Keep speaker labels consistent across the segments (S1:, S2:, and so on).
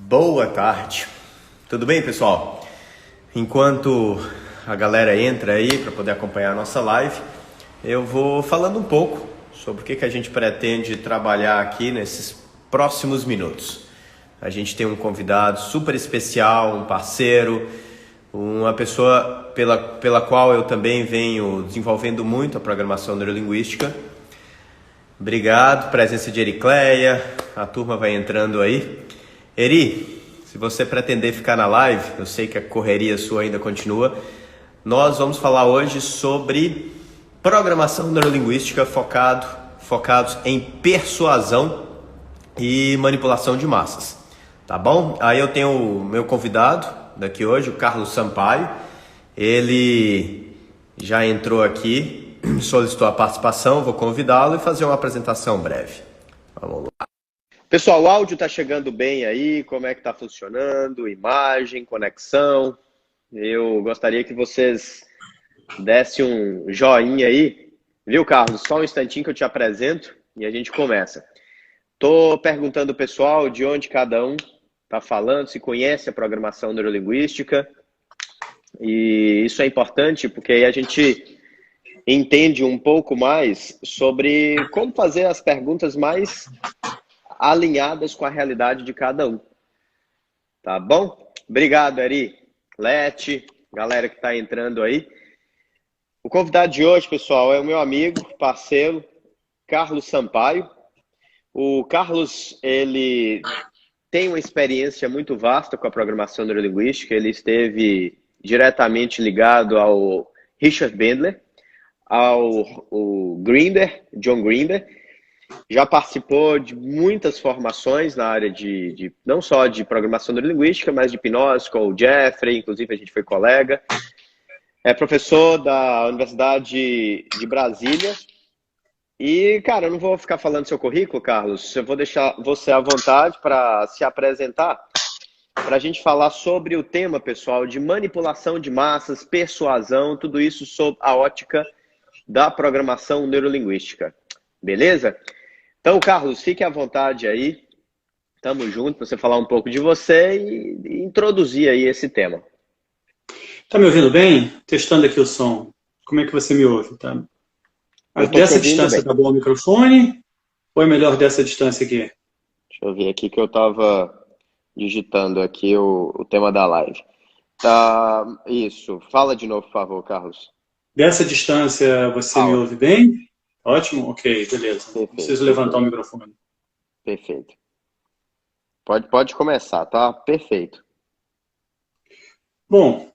S1: Boa tarde. Tudo bem, pessoal? Enquanto a galera entra aí para poder acompanhar a nossa live, eu vou falando um pouco sobre o que a gente pretende trabalhar aqui nesses próximos minutos. A gente tem um convidado super especial, um parceiro, uma pessoa pela qual eu também venho desenvolvendo muito a programação neurolinguística. Obrigado, presença de Ericleia, a turma vai entrando aí. Eri, se você pretender ficar na live, eu sei que a correria sua ainda continua, nós vamos falar hoje sobre programação neurolinguística focados em persuasão e manipulação de massas, tá bom? Aí eu tenho o meu convidado daqui hoje, o Carlos Sampaio, ele já entrou aqui, solicitou a participação, vou convidá-lo e fazer uma apresentação breve. Vamos lá. Pessoal, o áudio está chegando bem aí? Como é que está funcionando? Imagem, conexão? Eu gostaria que vocês dessem um joinha aí. Viu, Carlos? Só um instantinho que eu te apresento e a gente começa. Estou perguntando ao pessoal de onde cada um está falando, se conhece a programação neurolinguística. E isso é importante porque aí a gente entende um pouco mais sobre como fazer as perguntas mais alinhadas com a realidade de cada um. Tá bom? Obrigado, Eri, Lete, galera que está entrando aí. O convidado de hoje, pessoal, é o meu amigo, parceiro, Carlos Sampaio. O Carlos, ele tem uma experiência muito vasta com a programação neurolinguística. Ele esteve diretamente ligado ao Richard Bandler, ao John Grinder. Já participou de muitas formações na área de não só de programação neurolinguística, mas de hipnose com o Jeffrey, inclusive a gente foi colega. É professor da Universidade de Brasília. E, cara, eu não vou ficar falando do seu currículo, Carlos. Eu vou deixar você à vontade para se apresentar, para a gente falar sobre o tema, pessoal, de manipulação de massas, persuasão, tudo isso sob a ótica da programação neurolinguística. Beleza? Então, Carlos, fique à vontade aí. Tamo junto para você falar um pouco de você e introduzir aí esse tema.
S2: Tá me ouvindo bem? Testando aqui o som. Como é que você me ouve? Tá? Dessa distância tá bom o microfone? Ou é melhor dessa distância aqui?
S1: Deixa eu ver aqui que eu tava digitando aqui o tema da live. Tá, isso. Fala de novo, por favor, Carlos.
S2: Dessa distância você me ouve bem? Ótimo? Ok, beleza.
S1: Perfeito,
S2: preciso levantar o microfone.
S1: Perfeito. Pode começar, tá? Perfeito.
S2: Bom,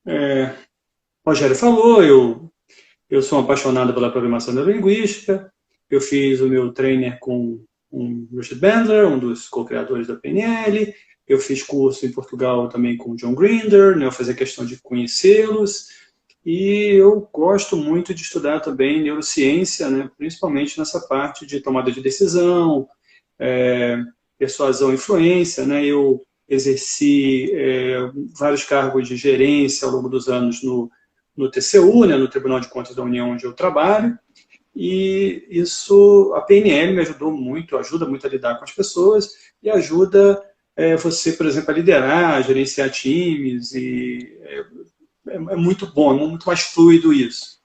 S2: o Rogério falou, eu sou um apaixonado pela programação neurolinguística, eu fiz o meu trainer com o Richard Bandler, um dos co-criadores da PNL, eu fiz curso em Portugal também com o John Grinder, né, eu fazia questão de conhecê-los, e eu gosto muito de estudar também neurociência, né, principalmente nessa parte de tomada de decisão, persuasão e influência, né, eu exerci vários cargos de gerência ao longo dos anos no TCU, né, no Tribunal de Contas da União, onde eu trabalho, e isso, a PNL me ajudou muito, ajuda muito a lidar com as pessoas e ajuda você, por exemplo, a liderar, a gerenciar times, e é muito bom, é muito mais fluido isso.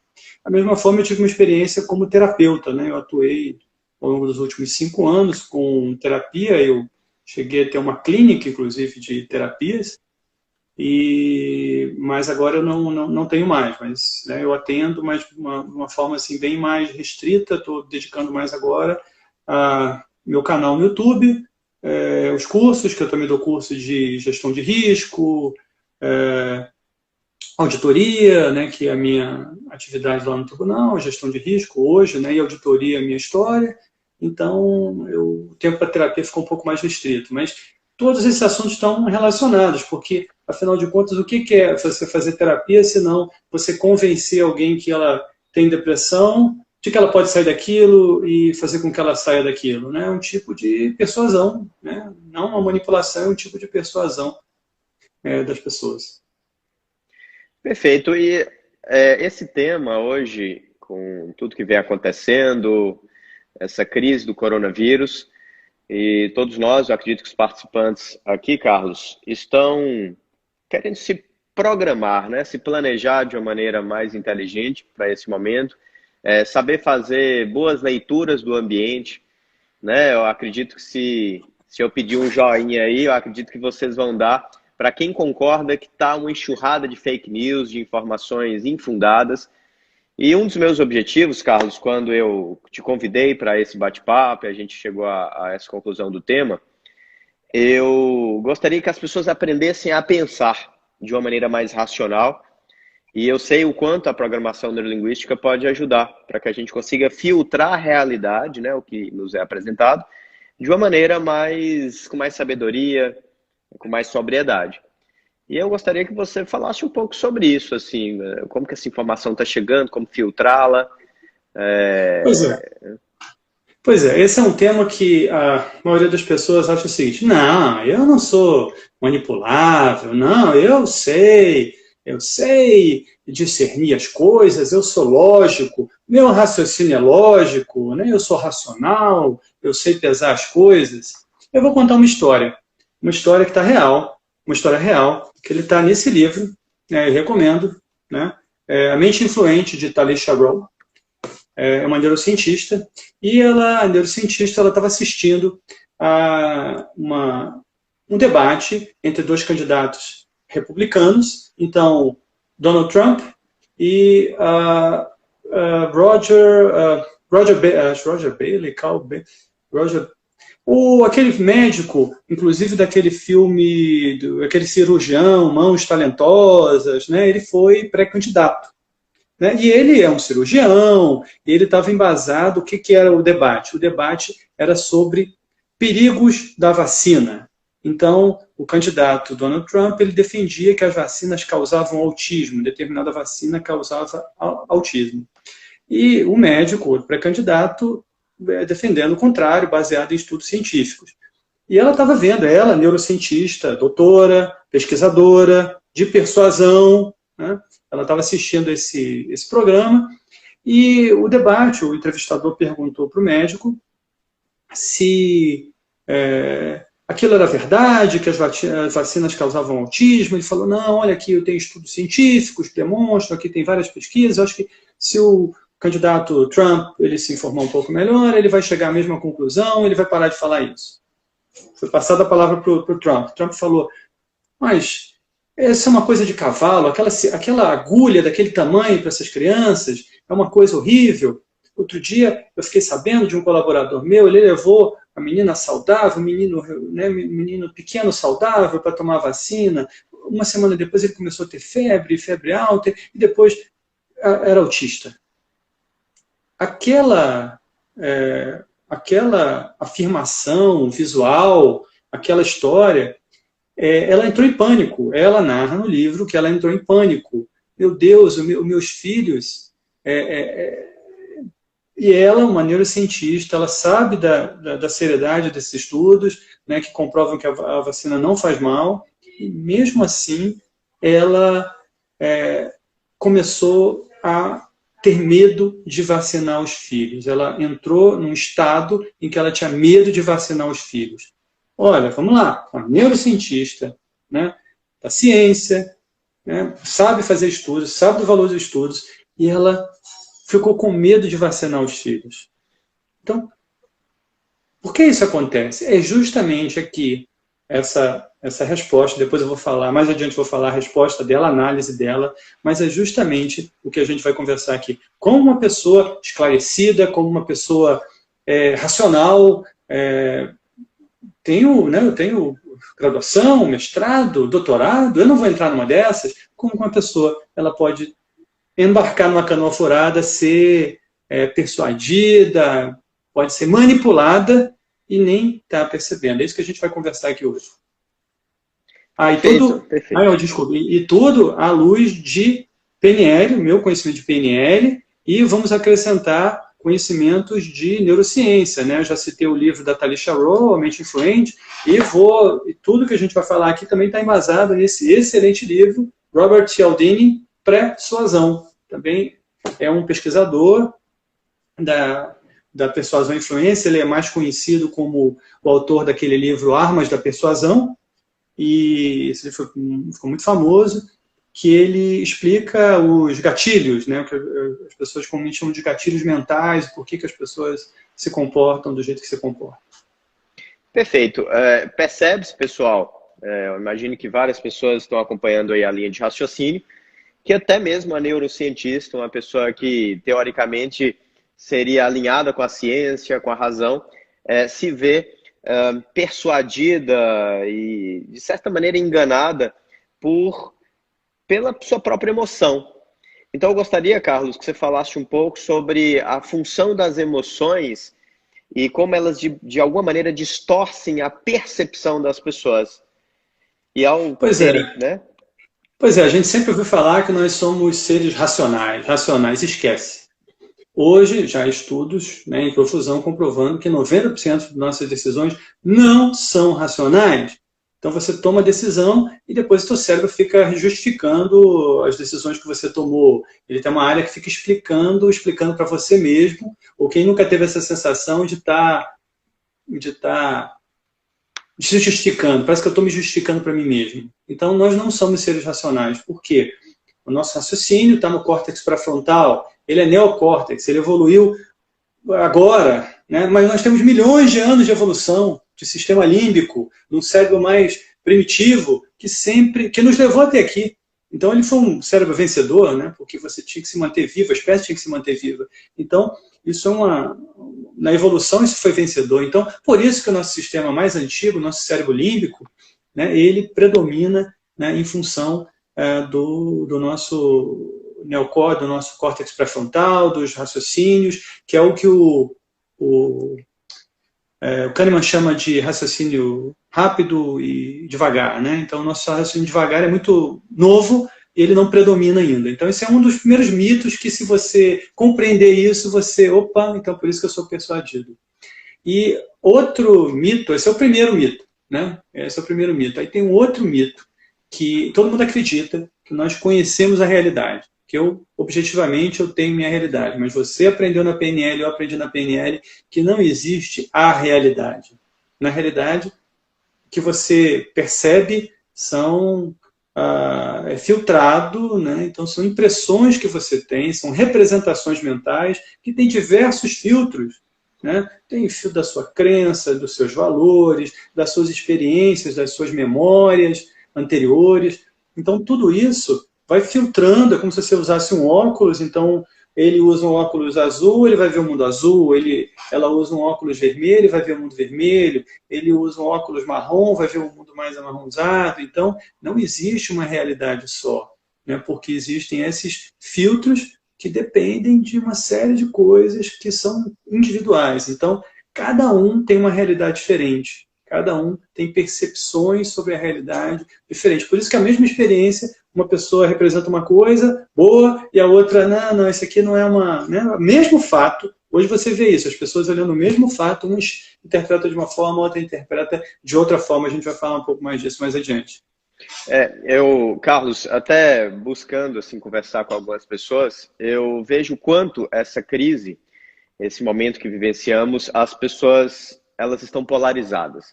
S2: Da mesma forma, eu tive uma experiência como terapeuta, né, eu atuei ao longo dos últimos 5 anos com terapia, eu cheguei a ter uma clínica, inclusive, de terapias, mas agora eu não tenho mais, mas né, eu atendo, mas de uma forma assim, bem mais restrita, estou dedicando mais agora a meu canal no YouTube, os cursos, que eu também dou curso de gestão de risco, auditoria, né, que é a minha atividade lá no tribunal, gestão de risco hoje, né, e auditoria é a minha história, então o tempo para terapia ficou um pouco mais restrito, mas todos esses assuntos estão relacionados, porque, afinal de contas, o que é você fazer terapia, se não você convencer alguém que ela tem depressão, de que ela pode sair daquilo e fazer com que ela saia daquilo, né? É um tipo de persuasão, né? Não uma manipulação, é um tipo de persuasão das pessoas.
S1: Perfeito. E esse tema hoje, com tudo que vem acontecendo, essa crise do coronavírus, e todos nós, eu acredito que os participantes aqui, Carlos, estão querendo se programar, né? Se planejar de uma maneira mais inteligente para esse momento, saber fazer boas leituras do ambiente, né? Eu acredito que se eu pedir um joinha aí, eu acredito que vocês vão dar para quem concorda que está uma enxurrada de fake news, de informações infundadas. E um dos meus objetivos, Carlos, quando eu te convidei para esse bate-papo e a gente chegou a essa conclusão do tema, eu gostaria que as pessoas aprendessem a pensar de uma maneira mais racional. E eu sei o quanto a programação neurolinguística pode ajudar para que a gente consiga filtrar a realidade, né, o que nos é apresentado, de uma maneira com mais sabedoria, com mais sobriedade. E eu gostaria que você falasse um pouco sobre isso, assim, como que essa informação está chegando, como filtrá-la.
S2: Pois é, esse é um tema que a maioria das pessoas acha o seguinte: não, eu não sou manipulável, não, eu sei discernir as coisas, eu sou lógico, meu raciocínio é lógico, né? Eu sou racional, eu sei pesar as coisas. Eu vou contar uma história que está real, uma história real, que ele está nesse livro, né? Eu recomendo, né? A Mente Influente, de Talisha Rowe. É uma neurocientista, e a neurocientista estava assistindo a um debate entre dois candidatos republicanos, então Donald Trump e Roger Bailey, aquele médico, inclusive daquele filme, aquele cirurgião, Mãos Talentosas, né? Ele foi pré-candidato. Né? E ele é um cirurgião, e ele estava embasado. O que era o debate? O debate era sobre perigos da vacina. Então, o candidato Donald Trump, ele defendia que as vacinas causavam autismo, determinada vacina causava autismo. E o médico, o pré-candidato, defendendo o contrário, baseado em estudos científicos. E ela estava vendo, ela, neurocientista, doutora, pesquisadora, de persuasão, né? Ela estava assistindo esse programa, e o debate, o entrevistador perguntou para o médico se aquilo era verdade, que as vacinas causavam autismo. Ele falou: não, olha aqui, eu tenho estudos científicos que demonstram, aqui tem várias pesquisas, eu acho que se o candidato Trump ele se informar um pouco melhor, ele vai chegar à mesma conclusão, ele vai parar de falar isso. Foi passada a palavra para o Trump. O Trump falou: mas essa é uma coisa de cavalo, aquela agulha daquele tamanho para essas crianças é uma coisa horrível. Outro dia eu fiquei sabendo de um colaborador meu, ele levou a menina saudável, menino pequeno saudável para tomar vacina. Uma semana depois ele começou a ter febre alta, e depois era autista. Aquela afirmação visual, aquela história, ela entrou em pânico. Ela narra no livro que ela entrou em pânico. Meu Deus, os meus filhos... E ela, uma neurocientista, ela sabe da seriedade desses estudos, né, que comprovam que a vacina não faz mal, e mesmo assim ela começou a ter medo de vacinar os filhos. Ela entrou num estado em que ela tinha medo de vacinar os filhos. Olha, vamos lá, uma neurocientista, né, da ciência, né, sabe fazer estudos, sabe do valor dos estudos, e ela ficou com medo de vacinar os filhos. Então, por que isso acontece? É justamente aqui essa resposta. Depois eu vou falar, mais adiante eu vou falar a resposta dela, a análise dela, mas é justamente o que a gente vai conversar aqui. Como uma pessoa esclarecida, como uma pessoa racional, eu tenho graduação, mestrado, doutorado, eu não vou entrar numa dessas. Como uma pessoa ela pode embarcar numa canoa furada, ser persuadida, pode ser manipulada e nem está percebendo. É isso que a gente vai conversar aqui hoje. Desculpa. E tudo à luz de PNL, meu conhecimento de PNL, e vamos acrescentar conhecimentos de neurociência, né? Eu já citei o livro da Talisha Rowe, A Mente Influente, e tudo que a gente vai falar aqui também está embasado nesse excelente livro, Robert Cialdini, Persuasão. Também é um pesquisador da persuasão e influência. Ele é mais conhecido como o autor daquele livro Armas da Persuasão, e esse livro ficou muito famoso, que ele explica os gatilhos, né, que as pessoas comumente chamam de gatilhos mentais, por que as pessoas se comportam do jeito que se comportam.
S1: Perfeito. Percebe-se, pessoal, eu imagino que várias pessoas estão acompanhando aí a linha de raciocínio, que até mesmo a neurocientista, uma pessoa que teoricamente seria alinhada com a ciência, com a razão, se vê persuadida e, de certa maneira, enganada pela sua própria emoção. Então, eu gostaria, Carlos, que você falasse um pouco sobre a função das emoções e como elas, de alguma maneira, distorcem a percepção das pessoas. E ao terem, né?
S2: Pois é, a gente sempre ouviu falar que nós somos seres racionais. Racionais, esquece. Hoje, já há estudos, né, em profusão comprovando que 90% de nossas decisões não são racionais. Então você toma a decisão e depois o seu cérebro fica justificando as decisões que você tomou. Ele tem uma área que fica explicando para você mesmo, ou quem nunca teve essa sensação de estar se justificando, parece que eu estou me justificando para mim mesmo. Então nós não somos seres racionais. Por quê? O nosso raciocínio está no córtex pré-frontal, ele é neocórtex, ele evoluiu agora, né? Mas nós temos milhões de anos de evolução de sistema límbico, num cérebro mais primitivo, que nos levou até aqui. Então ele foi um cérebro vencedor, né? Porque você tinha que se manter vivo, a espécie tinha que se manter viva. Então, isso na evolução isso foi vencedor. Então, por isso que o nosso sistema mais antigo, o nosso cérebro límbico, né, ele predomina, né, em função do nosso neocórtex, do nosso córtex pré-frontal, dos raciocínios, que é o que o Kahneman chama de raciocínio rápido e devagar, né? Então, o nosso raciocínio devagar é muito novo e ele não predomina ainda. Então, esse é um dos primeiros mitos que, se você compreender isso, opa, então por isso que eu sou persuadido. E outro mito, esse é o primeiro mito, né? Esse é o primeiro mito. Aí tem um outro mito que todo mundo acredita que nós conhecemos a realidade, que objetivamente, eu tenho minha realidade, mas você aprendeu na PNL, eu aprendi na PNL, que não existe a realidade. Na realidade, o que você percebe é filtrado, né? Então são impressões que você tem, são representações mentais que têm diversos filtros, né? Tem o filtro da sua crença, dos seus valores, das suas experiências, das suas memórias anteriores. Então tudo isso vai filtrando, é como se você usasse um óculos. Então ele usa um óculos azul, ele vai ver o mundo azul, ela usa um óculos vermelho, vai ver o mundo vermelho, ele usa um óculos marrom, vai ver o mundo mais amarronzado. Então não existe uma realidade só, né? Porque existem esses filtros que dependem de uma série de coisas que são individuais. Então cada um tem uma realidade diferente, cada um tem percepções sobre a realidade diferentes. Por isso que a mesma experiência, uma pessoa representa uma coisa boa e a outra, não, isso aqui não é uma... Né? Mesmo fato, hoje você vê isso, as pessoas olhando o mesmo fato, uns interpretam de uma forma, outra interpreta de outra forma. A gente vai falar um pouco mais disso mais adiante.
S1: Carlos, até buscando assim, conversar com algumas pessoas, eu vejo o quanto essa crise, esse momento que vivenciamos, as pessoas elas estão polarizadas.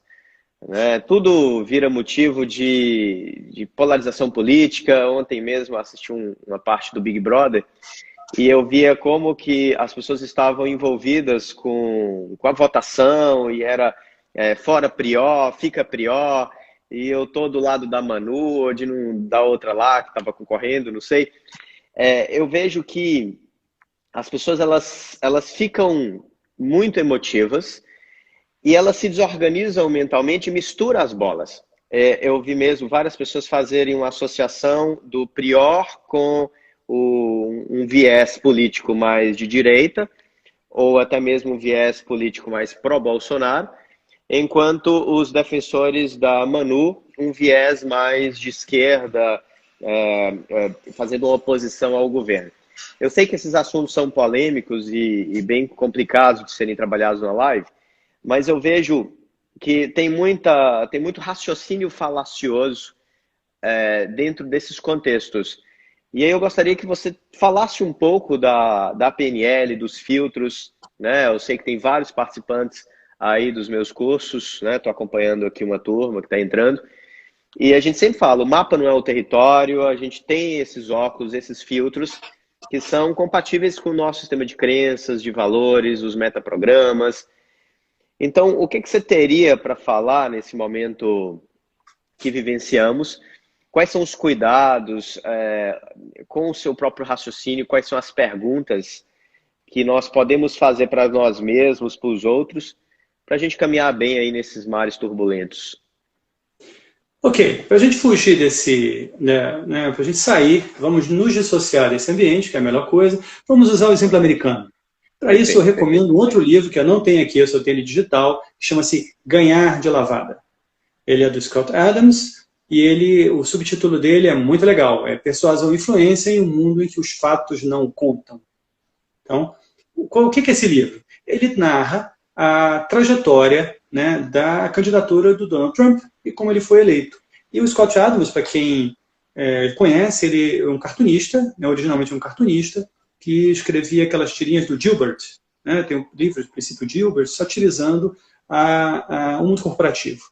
S1: Tudo vira motivo de polarização política. Ontem mesmo assisti uma parte do Big Brother e eu via como que as pessoas estavam envolvidas com a votação e era fora Prior, fica Prior, e eu tô do lado da Manu ou da outra lá que estava concorrendo, não sei. Eu vejo que as pessoas elas ficam muito emotivas e elas se desorganizam mentalmente e misturam as bolas. Eu vi mesmo várias pessoas fazerem uma associação do Prior com um viés político mais de direita, ou até mesmo um viés político mais pró-Bolsonaro, enquanto os defensores da Manu, um viés mais de esquerda, fazendo uma oposição ao governo. Eu sei que esses assuntos são polêmicos e bem complicados de serem trabalhados na live, mas eu vejo que tem muito raciocínio falacioso dentro desses contextos. E aí eu gostaria que você falasse um pouco da PNL, dos filtros, né? Eu sei que tem vários participantes aí dos meus cursos, né? Estou acompanhando aqui uma turma que está entrando. E a gente sempre fala, o mapa não é o território, a gente tem esses óculos, esses filtros que são compatíveis com o nosso sistema de crenças, de valores, os metaprogramas. Então, o que você teria para falar nesse momento que vivenciamos? Quais são os cuidados com o seu próprio raciocínio? Quais são as perguntas que nós podemos fazer para nós mesmos, para os outros, para a gente caminhar bem aí nesses mares turbulentos?
S2: Ok, para a gente fugir desse, para a gente sair, vamos nos dissociar desse ambiente, que é a melhor coisa, vamos usar o exemplo americano. Para isso, eu recomendo um outro livro que eu não tenho aqui, eu só tenho ele digital, que chama-se Ganhar de Lavada. Ele é do Scott Adams e o subtítulo dele é muito legal, é Persuasão e Influência em um Mundo em que os Fatos Não Contam. Então, o que é esse livro? Ele narra a trajetória, né, da candidatura do Donald Trump e como ele foi eleito. E o Scott Adams, para quem conhece, ele é um cartunista, né, originalmente um cartunista, que escrevia aquelas tirinhas do Gilbert, né, tem um livro, do Princípio Gilbert, satirizando o mundo corporativo.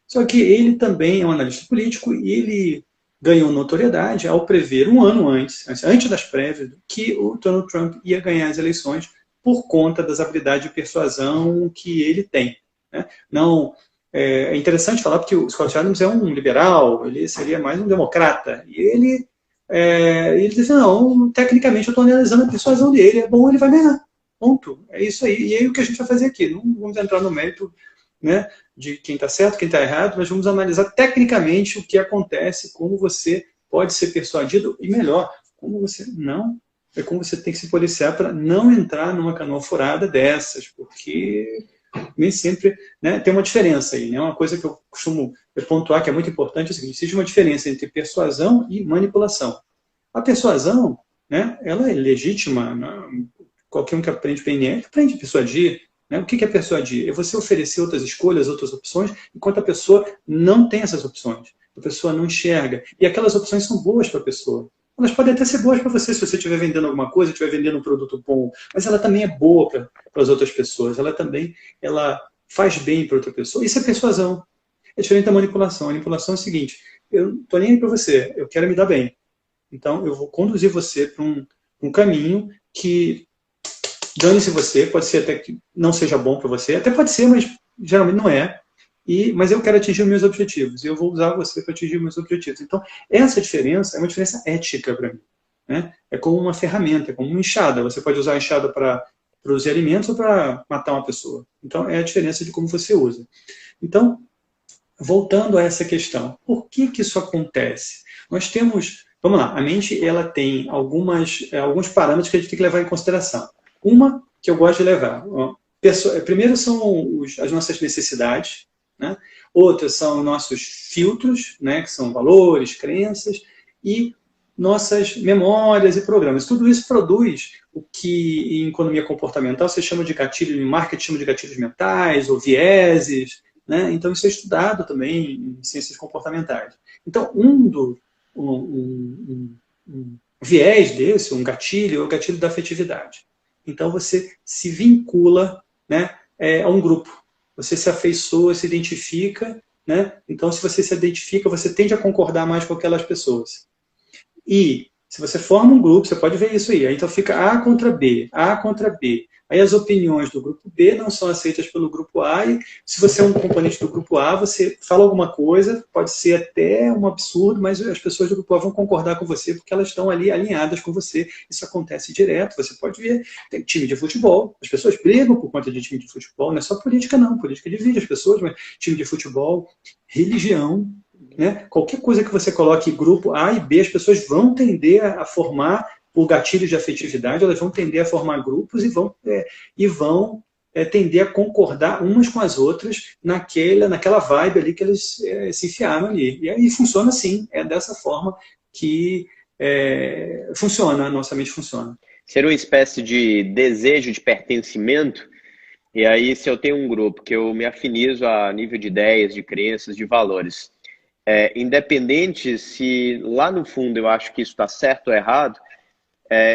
S2: Só que ele também é um analista político e ele ganhou notoriedade ao prever um ano antes das prévias, que o Donald Trump ia ganhar as eleições por conta das habilidades de persuasão que ele tem. Né? Não, é interessante falar porque o Scott Adams é um liberal, ele seria mais um democrata. E ele diz, não, tecnicamente eu estou analisando a persuasão dele, é bom, ele vai ganhar. Ponto. É isso aí. E aí o que a gente vai fazer aqui? Não vamos entrar no mérito, né, de quem está certo, quem está errado, mas vamos analisar tecnicamente o que acontece, como você pode ser persuadido e melhor, como você não, como você tem que se policiar para não entrar numa canoa furada dessas, porque nem sempre, né, tem uma diferença aí, né? Uma coisa que eu costumo pontuar que é muito importante é o seguinte: existe uma diferença entre persuasão e manipulação. A persuasão, né, ela é legítima, né? Qualquer um que aprende PNL aprende a persuadir. Né? O que é persuadir? É você oferecer outras escolhas, outras opções, enquanto a pessoa não tem essas opções. A pessoa não enxerga. E aquelas opções são boas para a pessoa. Elas podem até ser boas para você se você estiver vendendo alguma coisa, estiver vendendo um produto bom, mas ela também é boa para as outras pessoas. Ela faz bem para outra pessoa. Isso é persuasão. É diferente da manipulação. A manipulação é o seguinte: eu não estou nem aí para você, eu quero me dar bem. Então, eu vou conduzir você para um caminho que dane-se você, pode ser até que não seja bom para você, até pode ser, mas geralmente não é. Mas eu quero atingir os meus objetivos, e eu vou usar você para atingir os meus objetivos. Então, essa diferença é uma diferença ética para mim. Né? É como uma ferramenta, é como uma enxada. Você pode usar a enxada para produzir alimentos ou para matar uma pessoa. Então, é a diferença de como você usa. Então, voltando a essa questão, por que isso acontece? Nós temos, vamos lá, a mente ela tem alguns parâmetros que a gente tem que levar em consideração. Uma que eu gosto de levar. Primeiro são as nossas necessidades, né? Outras são nossos filtros, né? Que são valores, crenças, e nossas memórias e programas. Tudo isso produz o que em economia comportamental você chama de gatilho, em marketing chama de gatilhos mentais ou vieses. Né? Então isso é estudado também em ciências comportamentais. Então um viés desse, um gatilho, é o gatilho da afetividade. Então você se vincula, né, a um grupo. Você se afeiçoa, se identifica. Né? Então, se você se identifica, você tende a concordar mais com aquelas pessoas. E se você forma um grupo, você pode ver isso aí. Então fica A contra B, A contra B. Aí as opiniões do grupo B não são aceitas pelo grupo A, e se você é um componente do grupo A, você fala alguma coisa, pode ser até um absurdo, mas as pessoas do grupo A vão concordar com você porque elas estão ali alinhadas com você. Isso acontece direto, você pode ver. Tem time de futebol, as pessoas brigam por conta de time de futebol, não é só política não, política divide as pessoas, mas time de futebol, religião, né? Qualquer coisa que você coloque grupo A e B, as pessoas vão tender a formar o gatilho de afetividade, elas vão tender a formar grupos e vão tender a concordar umas com as outras naquela vibe ali que eles se enfiaram ali. E aí funciona assim, é dessa forma que funciona, a nossa mente funciona.
S1: Ser uma espécie de desejo de pertencimento, e aí se eu tenho um grupo que eu me afinizo a nível de ideias, de crenças, de valores, independente se lá no fundo eu acho que isso está certo ou errado,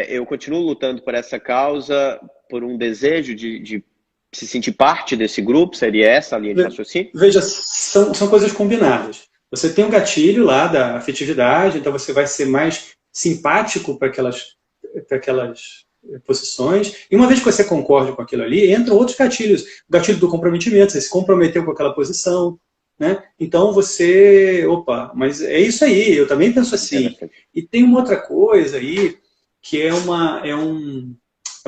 S1: eu continuo lutando por essa causa por um desejo de se sentir parte desse grupo? Seria essa a linha de raciocínio?
S2: Veja, são coisas combinadas. Você tem um gatilho lá da afetividade, então você vai ser mais simpático para aquelas posições. E uma vez que você concorde com aquilo ali, entram outros gatilhos. O gatilho do comprometimento, você se comprometeu com aquela posição, né? Então você, opa, mas é isso aí, eu também penso assim. E tem uma outra coisa aí, que é um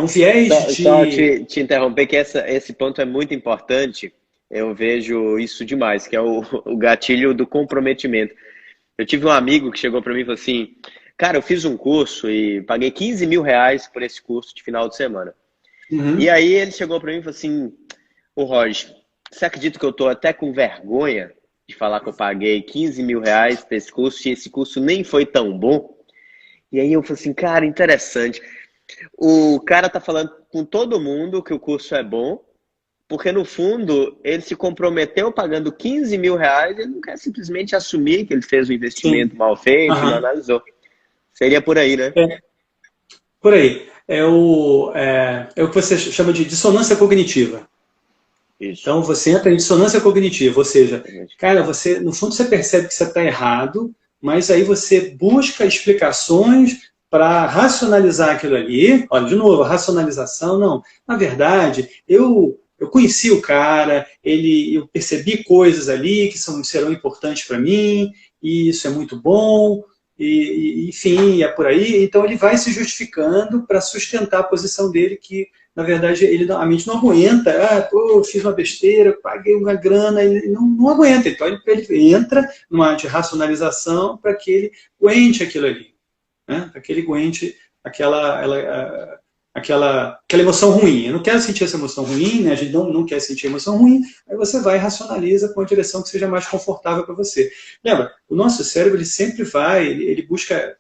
S2: viés de...
S1: Só te interromper, que esse ponto é muito importante. Eu vejo isso demais, que é o gatilho do comprometimento. Eu tive um amigo que chegou para mim e falou assim, cara, eu fiz um curso e paguei 15 mil reais por esse curso de final de semana.
S2: Uhum.
S1: E aí ele chegou para mim e falou assim, ô Roger, você acredita que eu tô até com vergonha de falar que eu paguei 15 mil reais por esse curso e esse curso nem foi tão bom? E aí eu falei assim, cara, interessante. O cara tá falando com todo mundo que o curso é bom, porque no fundo ele se comprometeu pagando 15 mil reais, ele não quer simplesmente assumir que ele fez um investimento mal feito, não analisou. Seria por aí, né?
S2: Por aí. É o que você chama de dissonância cognitiva. Isso. Então você entra em dissonância cognitiva, ou seja, cara, no fundo você percebe que você está errado, mas aí você busca explicações para racionalizar aquilo ali. Olha, de novo, a racionalização, não. Na verdade, eu conheci o cara, eu percebi coisas ali que serão importantes para mim, e isso é muito bom, e enfim, é por aí. Então ele vai se justificando para sustentar a posição dele, que na verdade a mente não aguenta. Eu fiz uma besteira, paguei uma grana, ele não aguenta. Então ele entra numa de racionalização para que ele aguente aquilo ali, né? Para que ele aguente aquela emoção ruim. Eu não quero sentir essa emoção ruim, né? A gente não quer sentir emoção ruim, aí você vai e racionaliza com a direção que seja mais confortável para você. Lembra, o nosso cérebro ele sempre ele busca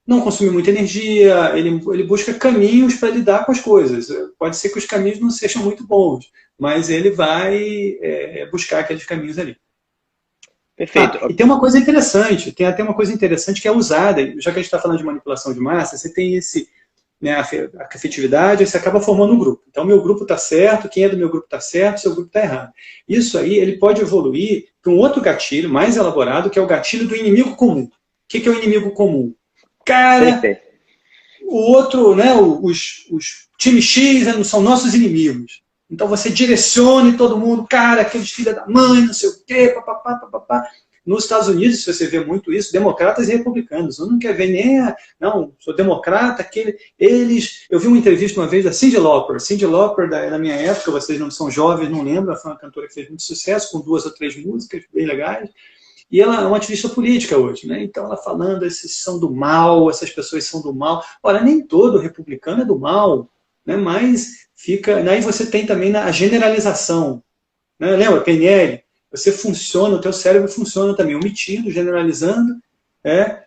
S2: não consumir muita energia, ele busca caminhos para lidar com as coisas. Pode ser que os caminhos não sejam muito bons, mas ele vai buscar aqueles caminhos ali.
S1: Perfeito.
S2: E tem uma coisa interessante, tem até uma coisa interessante que é usada, já que a gente está falando de manipulação de massa, você tem a afetividade, você acaba formando um grupo. Então, meu grupo está certo, quem é do meu grupo está certo, seu grupo está errado. Isso aí, ele pode evoluir para um outro gatilho mais elaborado, que é o gatilho do inimigo comum. O que é o inimigo comum? Cara, o outro, né, os time X são nossos inimigos. Então, você direcione todo mundo, cara, aqueles filhos da mãe, não sei o quê, papapá, papapá. Nos Estados Unidos, se você vê muito isso, democratas e republicanos. Eu não quero ver não, sou democrata, eu vi uma entrevista uma vez da Cyndi Lauper. Cyndi Lauper, na minha época, vocês não são jovens, não lembram, foi uma cantora que fez muito sucesso, com 2 ou 3 músicas bem legais. E ela é uma ativista política hoje, né? Então ela falando, esses são do mal, essas pessoas são do mal. Olha, nem todo republicano é do mal, né? Mas aí você tem também a generalização, né? Lembra, PNL? Você funciona, o teu cérebro funciona também omitindo, generalizando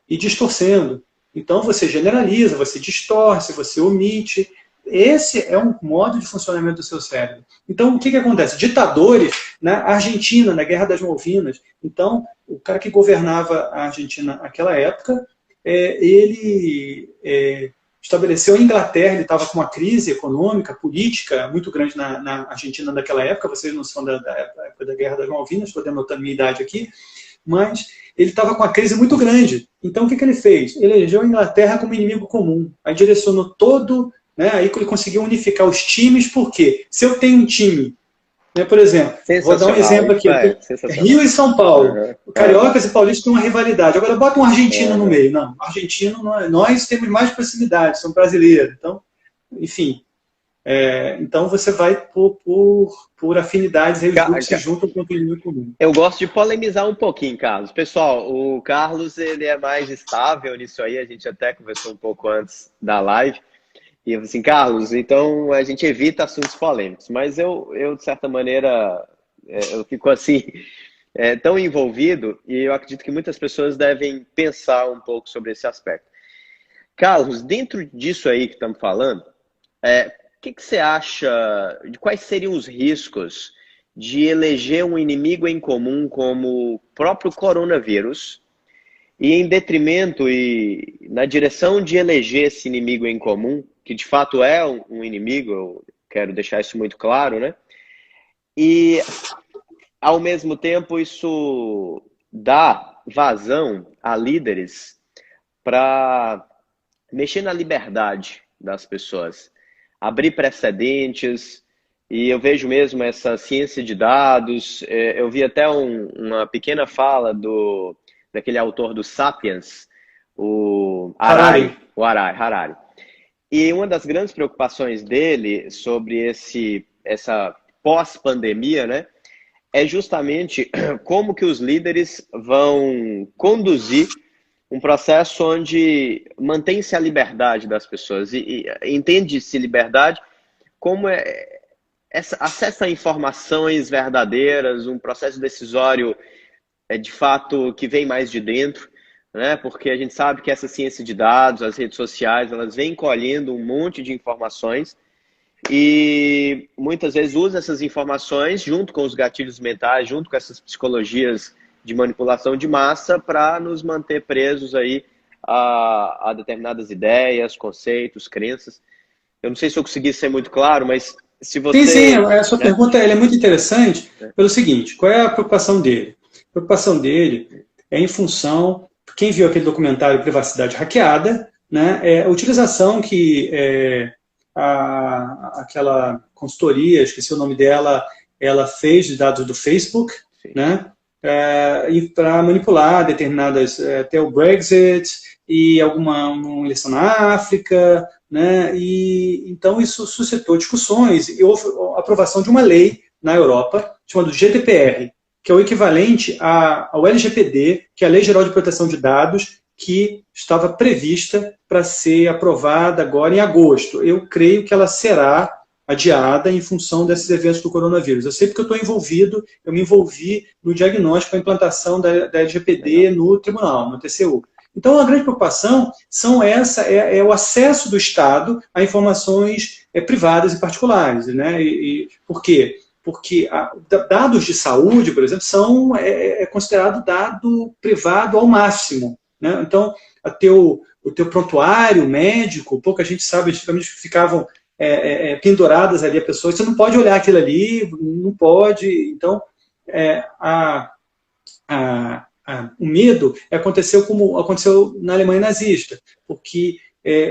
S2: e distorcendo. Então você generaliza, você distorce, você omite. Esse é um modo de funcionamento do seu cérebro. Então o que acontece? Ditadores na Argentina, na Guerra das Malvinas. Então o cara que governava a Argentina naquela época, ele estabeleceu a Inglaterra, ele estava com uma crise econômica, política muito grande na Argentina naquela época. Vocês não são da época da Guerra das Malvinas, estou denotando minha idade aqui, mas ele estava com uma crise muito grande. Então o que ele fez? Ele elegeu a Inglaterra como inimigo comum, aí direcionou todo, né, aí ele conseguiu unificar os times, porque se eu tenho um time, né, por exemplo, vou dar um exemplo aqui, Rio e São Paulo, cariocas e paulistas têm uma rivalidade, agora bota um argentino no meio. Não, argentino, nós temos mais proximidade, somos brasileiros, então, enfim, então você vai por afinidades, aí os grupos se juntam com o inimigo comum.
S1: Eu gosto de polemizar um pouquinho, Carlos. Pessoal, o Carlos ele é mais estável nisso aí, a gente até conversou um pouco antes da live. E eu falei assim, Carlos, então a gente evita assuntos polêmicos, mas eu de certa maneira, eu fico assim, tão envolvido, e eu acredito que muitas pessoas devem pensar um pouco sobre esse aspecto. Carlos, dentro disso aí que estamos falando, o que você acha, de quais seriam os riscos de eleger um inimigo em comum como o próprio coronavírus e em detrimento e na direção de eleger esse inimigo em comum, que de fato é um inimigo, eu quero deixar isso muito claro, né? E, ao mesmo tempo, isso dá vazão a líderes para mexer na liberdade das pessoas, abrir precedentes, e eu vejo mesmo essa ciência de dados. Eu vi até uma pequena fala daquele autor do Sapiens, o
S2: Harari.
S1: Harari. E uma das grandes preocupações dele sobre essa pós-pandemia, né, é justamente como que os líderes vão conduzir um processo onde mantém-se a liberdade das pessoas e entende-se liberdade como acesso a informações verdadeiras, um processo decisório de fato que vem mais de dentro, né? Porque a gente sabe que essa ciência de dados, as redes sociais, elas vêm colhendo um monte de informações e muitas vezes usa essas informações junto com os gatilhos mentais, junto com essas psicologias de manipulação de massa para nos manter presos aí a determinadas ideias, conceitos, crenças. Eu não sei se eu consegui ser muito claro, mas se você...
S2: Sim, a sua pergunta ela é muito interessante pelo seguinte, qual é a preocupação dele? A preocupação dele é em função, quem viu aquele documentário Privacidade Hackeada, né, a utilização que aquela consultoria, esqueci o nome dela, ela fez de dados do Facebook, né, e para manipular determinadas, até o Brexit e uma eleição na África, né, e então isso suscitou discussões e houve a aprovação de uma lei na Europa chamada GDPR, que é o equivalente ao LGPD, que é a Lei Geral de Proteção de Dados, que estava prevista para ser aprovada agora em agosto. Eu creio que ela será adiada em função desses eventos do coronavírus. Eu sei porque eu estou envolvido, eu me envolvi no diagnóstico para a implantação da LGPD no tribunal, no TCU. Então, a grande preocupação é o acesso do Estado a informações privadas e particulares. Né? Por quê? Porque dados de saúde, por exemplo, é considerado dado privado ao máximo. Né? Então, o teu prontuário médico, pouca gente sabe, antigamente ficavam penduradas ali a pessoa, você não pode olhar aquilo ali, não pode. Então, o medo aconteceu como aconteceu na Alemanha nazista, porque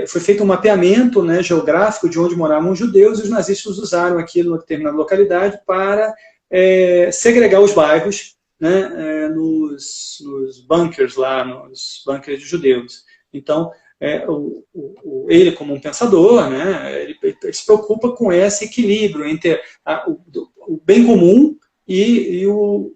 S2: foi feito um mapeamento, né, geográfico de onde moravam os judeus, e os nazistas usaram aquilo em determinada localidade para segregar os bairros, né, nos bunkers lá, nos bunkers de judeus. Então, ele como um pensador, né, ele se preocupa com esse equilíbrio entre o bem comum e o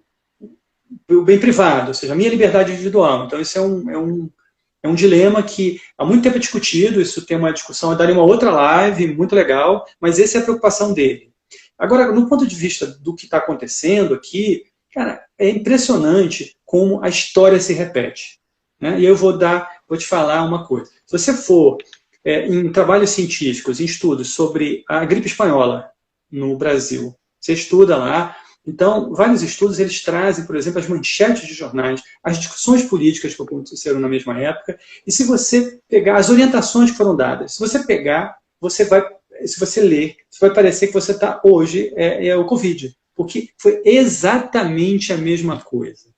S2: bem privado, ou seja, a minha liberdade individual. Então, isso é um dilema que há muito tempo é discutido, isso tem uma discussão, eu daria uma outra live, muito legal, mas essa é a preocupação dele. Agora, no ponto de vista do que está acontecendo aqui, cara, é impressionante como a história se repete. Né? E eu vou te falar uma coisa. Se você for em trabalhos científicos, em estudos sobre a gripe espanhola no Brasil, você estuda lá. Então, vários estudos, eles trazem, por exemplo, as manchetes de jornais, as discussões políticas que aconteceram na mesma época, e se você pegar as orientações que foram dadas, se você pegar, se você ler, vai parecer que você está hoje, o Covid, porque foi exatamente a mesma coisa.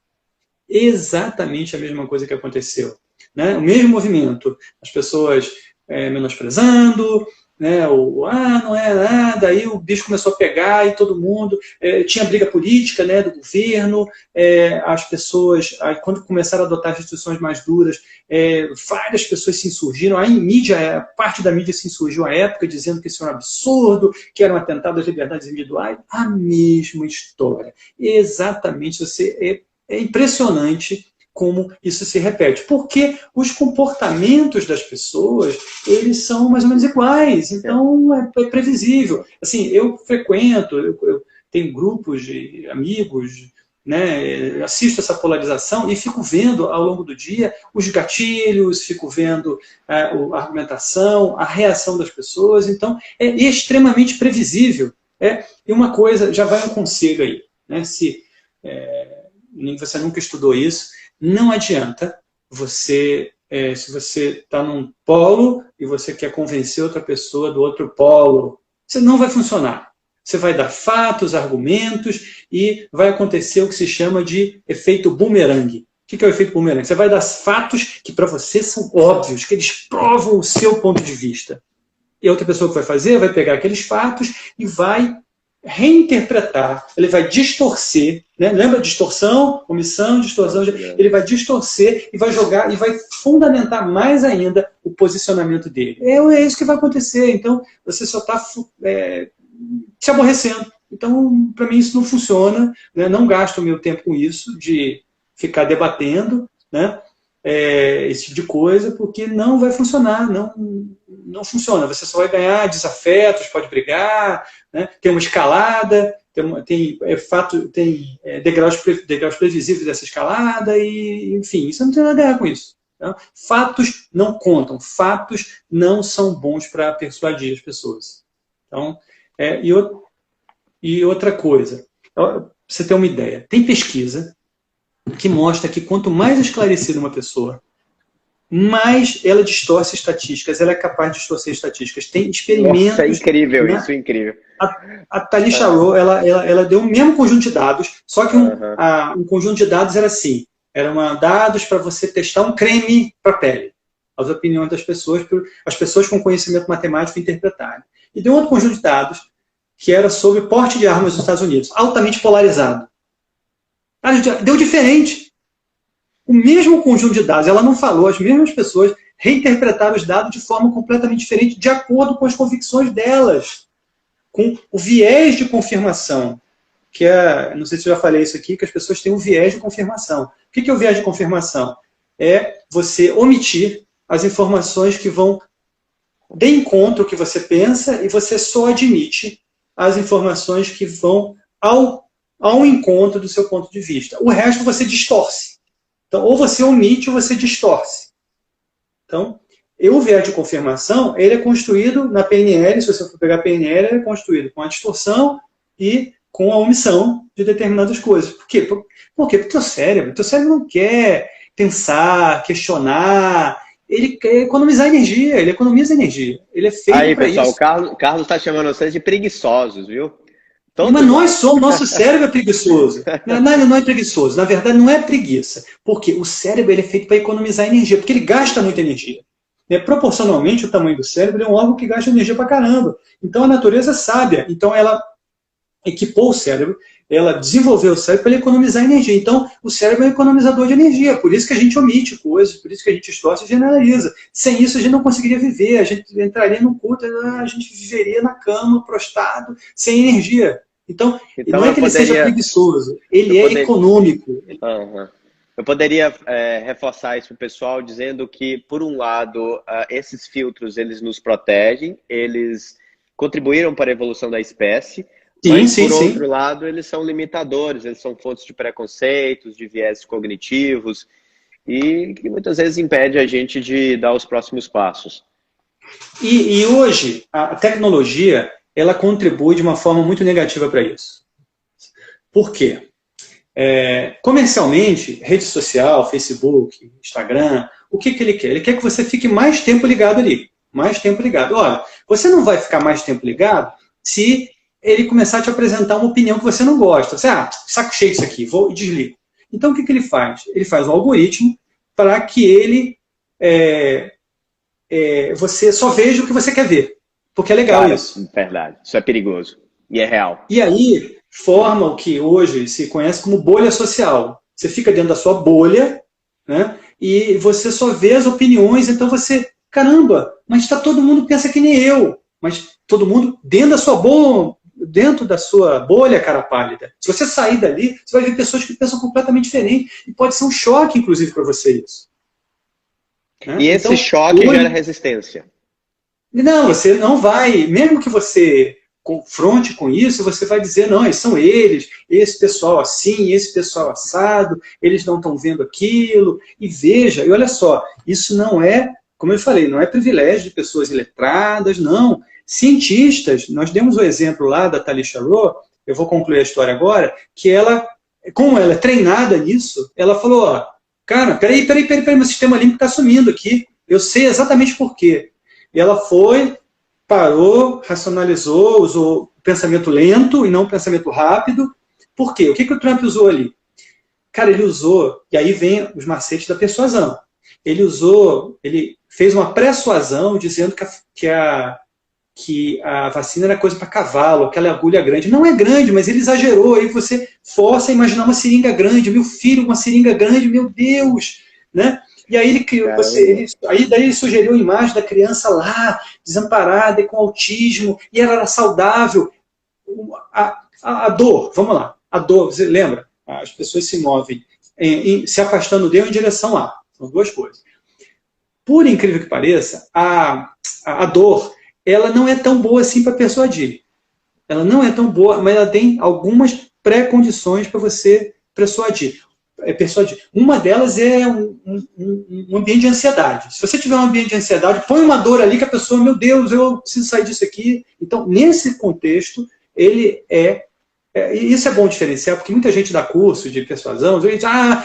S2: Exatamente a mesma coisa que aconteceu. Né? O mesmo movimento, as pessoas menosprezando, né, não é nada, aí o bicho começou a pegar e todo mundo, tinha briga política, né, do governo, as pessoas, quando começaram a adotar restrições mais duras, várias pessoas se insurgiram, parte da mídia se insurgiu à época, dizendo que isso era um absurdo, que era um atentado às liberdades individuais, a mesma história, exatamente, é impressionante como isso se repete. Porque os comportamentos das pessoas, eles são mais ou menos iguais. Então, é previsível. Assim, eu frequento, eu tenho grupos de amigos, né, assisto essa polarização e fico vendo, ao longo do dia, os gatilhos, fico vendo a argumentação, a reação das pessoas. Então, é extremamente previsível. E uma coisa, já vai um conselho aí, né, se você nunca estudou isso, não adianta se você está num polo e você quer convencer outra pessoa do outro polo, você não vai funcionar. Você vai dar fatos, argumentos e vai acontecer o que se chama de efeito bumerangue. O que é o efeito bumerangue? Você vai dar fatos que para você são óbvios, que eles provam o seu ponto de vista. E a outra pessoa que vai fazer vai pegar aqueles fatos e vai reinterpretar, ele vai distorcer, né? Lembra distorção, omissão, distorção, ele vai distorcer e vai jogar e vai fundamentar mais ainda o posicionamento dele. É isso que vai acontecer, então você só está se aborrecendo. Então, para mim isso não funciona, né? Não gasto o meu tempo com isso, de ficar debatendo, né? Esse tipo de coisa, porque não vai funcionar, não funciona. Você só vai ganhar desafetos, pode brigar, né? Tem uma escalada, tem degraus previsíveis dessa escalada, e, enfim, isso não tem nada a ganhar com isso. Tá? Fatos não contam, fatos não são bons para persuadir as pessoas. Então, e outra coisa, pra você ter uma ideia, tem pesquisa que mostra que quanto mais esclarecida uma pessoa, mais ela distorce estatísticas, ela é capaz de distorcer estatísticas. Tem experimentos...
S1: Nossa, é incrível,
S2: né?
S1: Isso é incrível.
S2: A Talisha Rowe, ela deu o mesmo conjunto de dados, só que um conjunto de dados era assim, eram dados para você testar um creme para a pele, as opiniões das pessoas, as pessoas com conhecimento matemático interpretarem. E deu outro conjunto de dados, que era sobre porte de armas nos Estados Unidos, altamente polarizado. Deu diferente. O mesmo conjunto de dados, ela não falou, as mesmas pessoas reinterpretaram os dados de forma completamente diferente, de acordo com as convicções delas, com o viés de confirmação, que não sei se eu já falei isso aqui, que as pessoas têm um viés de confirmação. O que é o viés de confirmação? É você omitir as informações que vão de encontro ao que você pensa e você só admite as informações que vão ao encontro do seu ponto de vista. O resto você distorce. Então, ou você omite ou você distorce. Então, o viés de confirmação, ele é construído na PNL, se você for pegar a PNL, ele é construído com a distorção e com a omissão de determinadas coisas. Por quê? Porque o teu cérebro não quer pensar, questionar, ele quer economizar energia, ele economiza energia. Ele é feito para isso.
S1: Aí, pessoal, o Carlos está chamando vocês de preguiçosos, viu?
S2: Mas nós somos, nosso cérebro é preguiçoso. Não é preguiçoso. Na verdade, não é preguiça. Porque o cérebro ele é feito para economizar energia, porque ele gasta muita energia. Proporcionalmente, o tamanho do cérebro é um órgão que gasta energia pra caramba. Então, a natureza é sábia. Então, ela equipou o cérebro, ela desenvolveu o cérebro para ele economizar energia. Então, o cérebro é um economizador de energia. Por isso que a gente omite coisas, por isso que a gente distorce e generaliza. Sem isso, a gente não conseguiria viver. A gente entraria num culto, a gente viveria na cama, prostrado, sem energia. Então não é que ele seja preguiçoso, ele é econômico.
S1: Eu poderia reforçar isso para o pessoal dizendo que, por um lado, esses filtros eles nos protegem, eles contribuíram para a evolução da espécie, mas, por outro lado, eles são limitadores, eles são fontes de preconceitos, de viés cognitivos, e que muitas vezes impede a gente de dar os próximos passos.
S2: E hoje, a tecnologia, ela contribui de uma forma muito negativa para isso. Por quê? Comercialmente, rede social, Facebook, Instagram, o que ele quer? Ele quer que você fique mais tempo ligado ali. Mais tempo ligado. Olha, você não vai ficar mais tempo ligado se ele começar a te apresentar uma opinião que você não gosta. Você, saco cheio disso aqui, vou e desligo. Então, o que ele faz? Ele faz um algoritmo para que ele você só veja o que você quer ver. Porque é legal isso.
S1: Verdade. Isso é perigoso. E é real.
S2: E aí, forma o que hoje se conhece como bolha social. Você fica dentro da sua bolha, né? E você só vê as opiniões, então você, caramba, mas todo mundo pensa que nem eu. Mas todo mundo dentro da sua bolha, cara pálida. Se você sair dali, você vai ver pessoas que pensam completamente diferente. E pode ser um choque, inclusive, para você isso.
S1: Né? E esse choque gera resistência.
S2: Não, você não vai, mesmo que você confronte com isso, você vai dizer, não, são eles, esse pessoal assim, esse pessoal assado, eles não estão vendo aquilo, e veja, e olha só, isso não é, como eu falei, não é privilégio de pessoas iletradas, não. Cientistas, nós demos o exemplo lá da Talisha Rowe, eu vou concluir a história agora, que ela, como ela é treinada nisso, ela falou, cara, peraí, meu sistema límbico está sumindo aqui. Eu sei exatamente por quê. E ela foi, parou, racionalizou, usou pensamento lento e não pensamento rápido. Por quê? O que o Trump usou ali? Cara, ele usou, e aí vem os macetes da persuasão. Ele fez uma persuasão dizendo que a vacina era coisa para cavalo, aquela agulha grande. Não é grande, mas ele exagerou. Aí você força a imaginar uma seringa grande. Meu filho, uma seringa grande, meu Deus! Né? E aí ele criou, daí ele sugeriu a imagem da criança lá, desamparada e com autismo, e ela era saudável. A dor, vamos lá, a dor, você lembra? As pessoas se movem se afastando dele em direção a. São duas coisas. Por incrível que pareça, a dor, ela não é tão boa assim para persuadir. Ela não é tão boa, mas ela tem algumas pré-condições para você persuadir. Uma delas é um ambiente de ansiedade. Se você tiver um ambiente de ansiedade, põe uma dor ali que a pessoa, meu Deus, eu preciso sair disso aqui. Então, nesse contexto, ele isso é bom diferenciar, porque muita gente dá curso de persuasão, diz,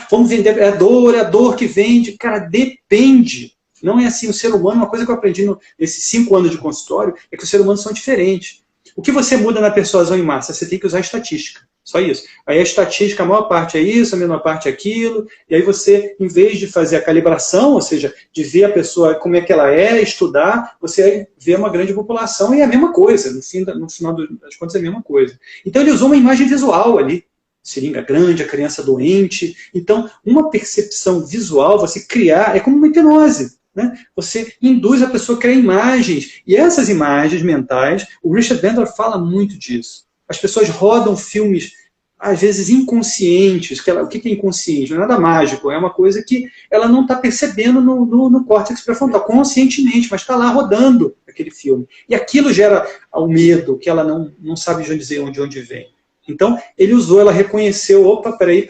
S2: vamos vender, é a dor que vende. Cara, depende. Não é assim, o ser humano, uma coisa que eu aprendi nesses 5 anos de consultório, é que os seres humanos são diferentes. O que você muda na persuasão em massa? Você tem que usar estatística. Só isso. Aí a estatística, a maior parte é isso, a menor parte é aquilo, e aí você, em vez de fazer a calibração, ou seja, de ver a pessoa como é que ela é, estudar, você vê uma grande população e é a mesma coisa, no final das contas é a mesma coisa. Então ele usou uma imagem visual ali, seringa grande, a criança doente. Então, uma percepção visual, você criar, é como uma hipnose. Né? Você induz a pessoa a criar imagens, e essas imagens mentais, o Richard Bandler fala muito disso. As pessoas rodam filmes, às vezes, inconscientes. O que é inconsciente? Não é nada mágico. É uma coisa que ela não está percebendo no córtex pré-frontal, conscientemente, mas está lá rodando aquele filme. E aquilo gera o medo, que ela não sabe dizer de onde vem. Então, ela reconheceu, opa, peraí,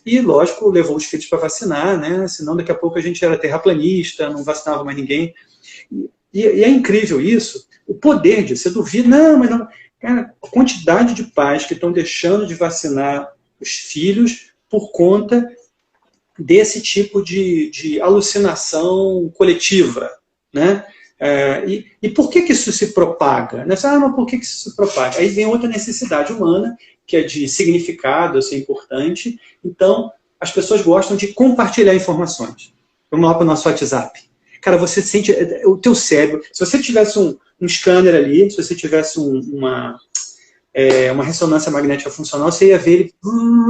S2: e, lógico, levou os filhos para vacinar, né? Senão daqui a pouco a gente era terraplanista, não vacinava mais ninguém. E é incrível isso, o poder disso. Você duvida, mas não... Cara, a quantidade de pais que estão deixando de vacinar os filhos por conta desse tipo de alucinação coletiva, né? E por que isso se propaga? Mas por que isso se propaga? Aí vem outra necessidade humana, que é de significado, isso é importante. Então, as pessoas gostam de compartilhar informações. Vamos lá para o nosso WhatsApp. Cara, você sente o teu cérebro. Se você tivesse um scanner ali, se você tivesse uma ressonância magnética funcional, você ia ver ele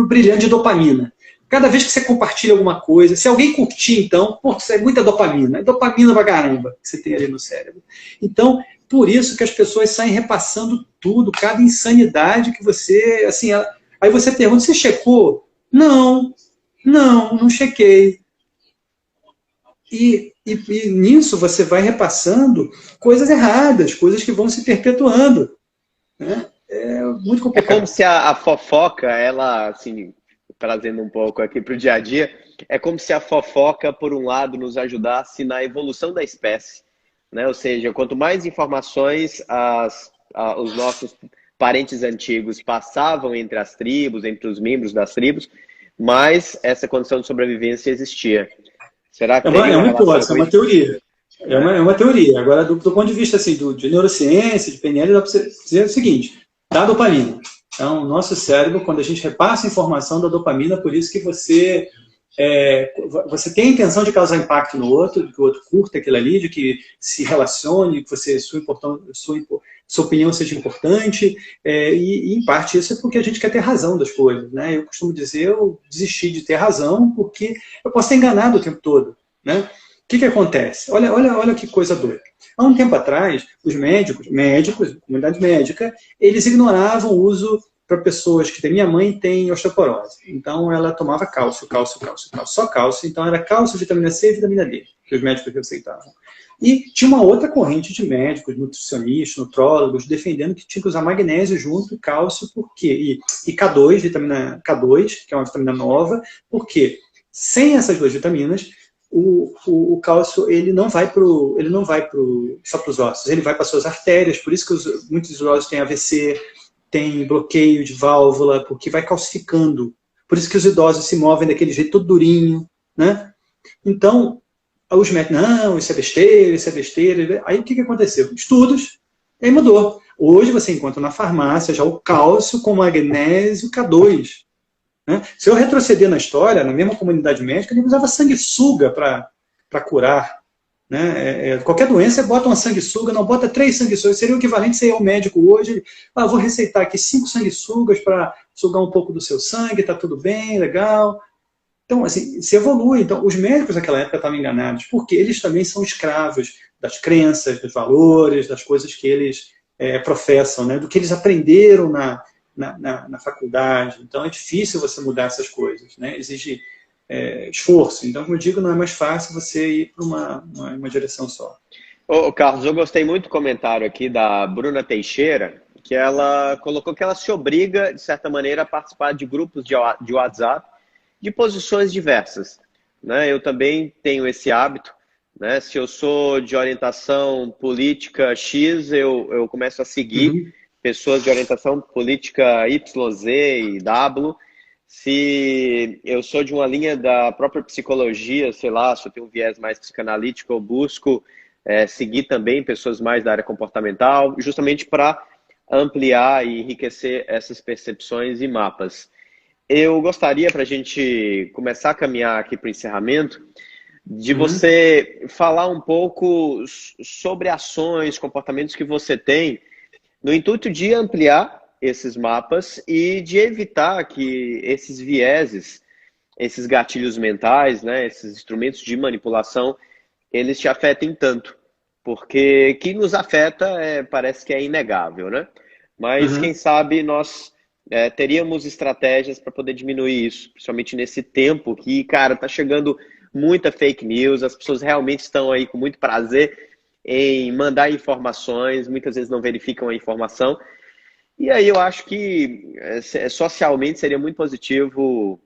S2: brilhando de dopamina. Cada vez que você compartilha alguma coisa, se alguém curtir, então, isso é muita dopamina. É dopamina pra caramba que você tem ali no cérebro. Então, por isso que as pessoas saem repassando tudo, cada insanidade que você... Assim, aí você pergunta, você checou? Não chequei. E nisso você vai repassando coisas erradas, coisas que vão se perpetuando. Né? É muito complicado.
S1: É como se a fofoca, ela, assim, trazendo um pouco aqui para o dia a dia, é como se a fofoca, por um lado, nos ajudasse na evolução da espécie. Né? Ou seja, quanto mais informações os nossos parentes antigos passavam entre as tribos, entre os membros das tribos, mais essa condição de sobrevivência existia. Será que
S2: é uma teoria. É uma teoria. Agora, do ponto de vista assim, de neurociência, de PNL, dá para você dizer o seguinte: dá dopamina. Então, o nosso cérebro, quando a gente repassa a informação da dopamina, por isso que você tem a intenção de causar impacto no outro, de que o outro curta aquilo ali, de que se relacione, que sua opinião seja importante, e em parte isso é porque a gente quer ter razão das coisas. Né? Eu costumo dizer, eu desisti de ter razão porque eu posso ter enganado o tempo todo. Né? O que acontece? Olha que coisa doida. Há um tempo atrás, os médicos, comunidade médica, eles ignoravam o uso para pessoas que têm... Minha mãe tem osteoporose, então ela tomava cálcio, só cálcio, então era cálcio, vitamina C e vitamina D, que os médicos receitavam. E tinha uma outra corrente de médicos, nutricionistas, nutrólogos, defendendo que tinha que usar magnésio junto, cálcio, por quê? E K2, vitamina K2, que é uma vitamina nova, porque sem essas duas vitaminas, o cálcio ele não vai só para os ossos, ele vai para as suas artérias, por isso que muitos idosos têm AVC, tem bloqueio de válvula, porque vai calcificando. Por isso que os idosos se movem daquele jeito todo durinho, né? Então, os médicos, não, isso é besteira, isso é besteira. Aí o que aconteceu? Estudos, e aí mudou. Hoje você encontra na farmácia já o cálcio com magnésio K2. Né? Se eu retroceder na história, na mesma comunidade médica, ele usava sanguessuga para curar. Né? Qualquer doença, você bota uma sanguessuga, não bota 3 sanguessugas. Seria o equivalente a você ir ao médico hoje, vou receitar aqui 5 sanguessugas para sugar um pouco do seu sangue, tá tudo bem, legal. Então, assim, se evolui. Então, os médicos naquela época estavam enganados, porque eles também são escravos das crenças, dos valores, das coisas que eles professam, né? Do que eles aprenderam na faculdade. Então, é difícil você mudar essas coisas, né? Exige esforço. Então, como eu digo, não é mais fácil você ir para uma direção só.
S1: Ô, Carlos, eu gostei muito do comentário aqui da Bruna Teixeira, que ela colocou que ela se obriga, de certa maneira, a participar de grupos de WhatsApp de posições diversas. Né? Eu também tenho esse hábito. Né? Se eu sou de orientação política X, eu começo a seguir pessoas de orientação política Y, Z e W. Se eu sou de uma linha da própria psicologia, sei lá, se eu tenho um viés mais psicanalítico, eu busco seguir também pessoas mais da área comportamental, justamente para ampliar e enriquecer essas percepções e mapas. Eu gostaria, para a gente começar a caminhar aqui para o encerramento, de você falar um pouco sobre ações, comportamentos que você tem no intuito de ampliar esses mapas e de evitar que esses vieses, esses gatilhos mentais, né, esses instrumentos de manipulação, eles te afetem tanto. Porque que nos afeta parece que é inegável, né? Mas quem sabe nós teríamos estratégias para poder diminuir isso, principalmente nesse tempo que, cara, tá chegando muita fake news, as pessoas realmente estão aí com muito prazer em mandar informações, muitas vezes não verificam a informação. E aí eu acho que socialmente seria muito positivo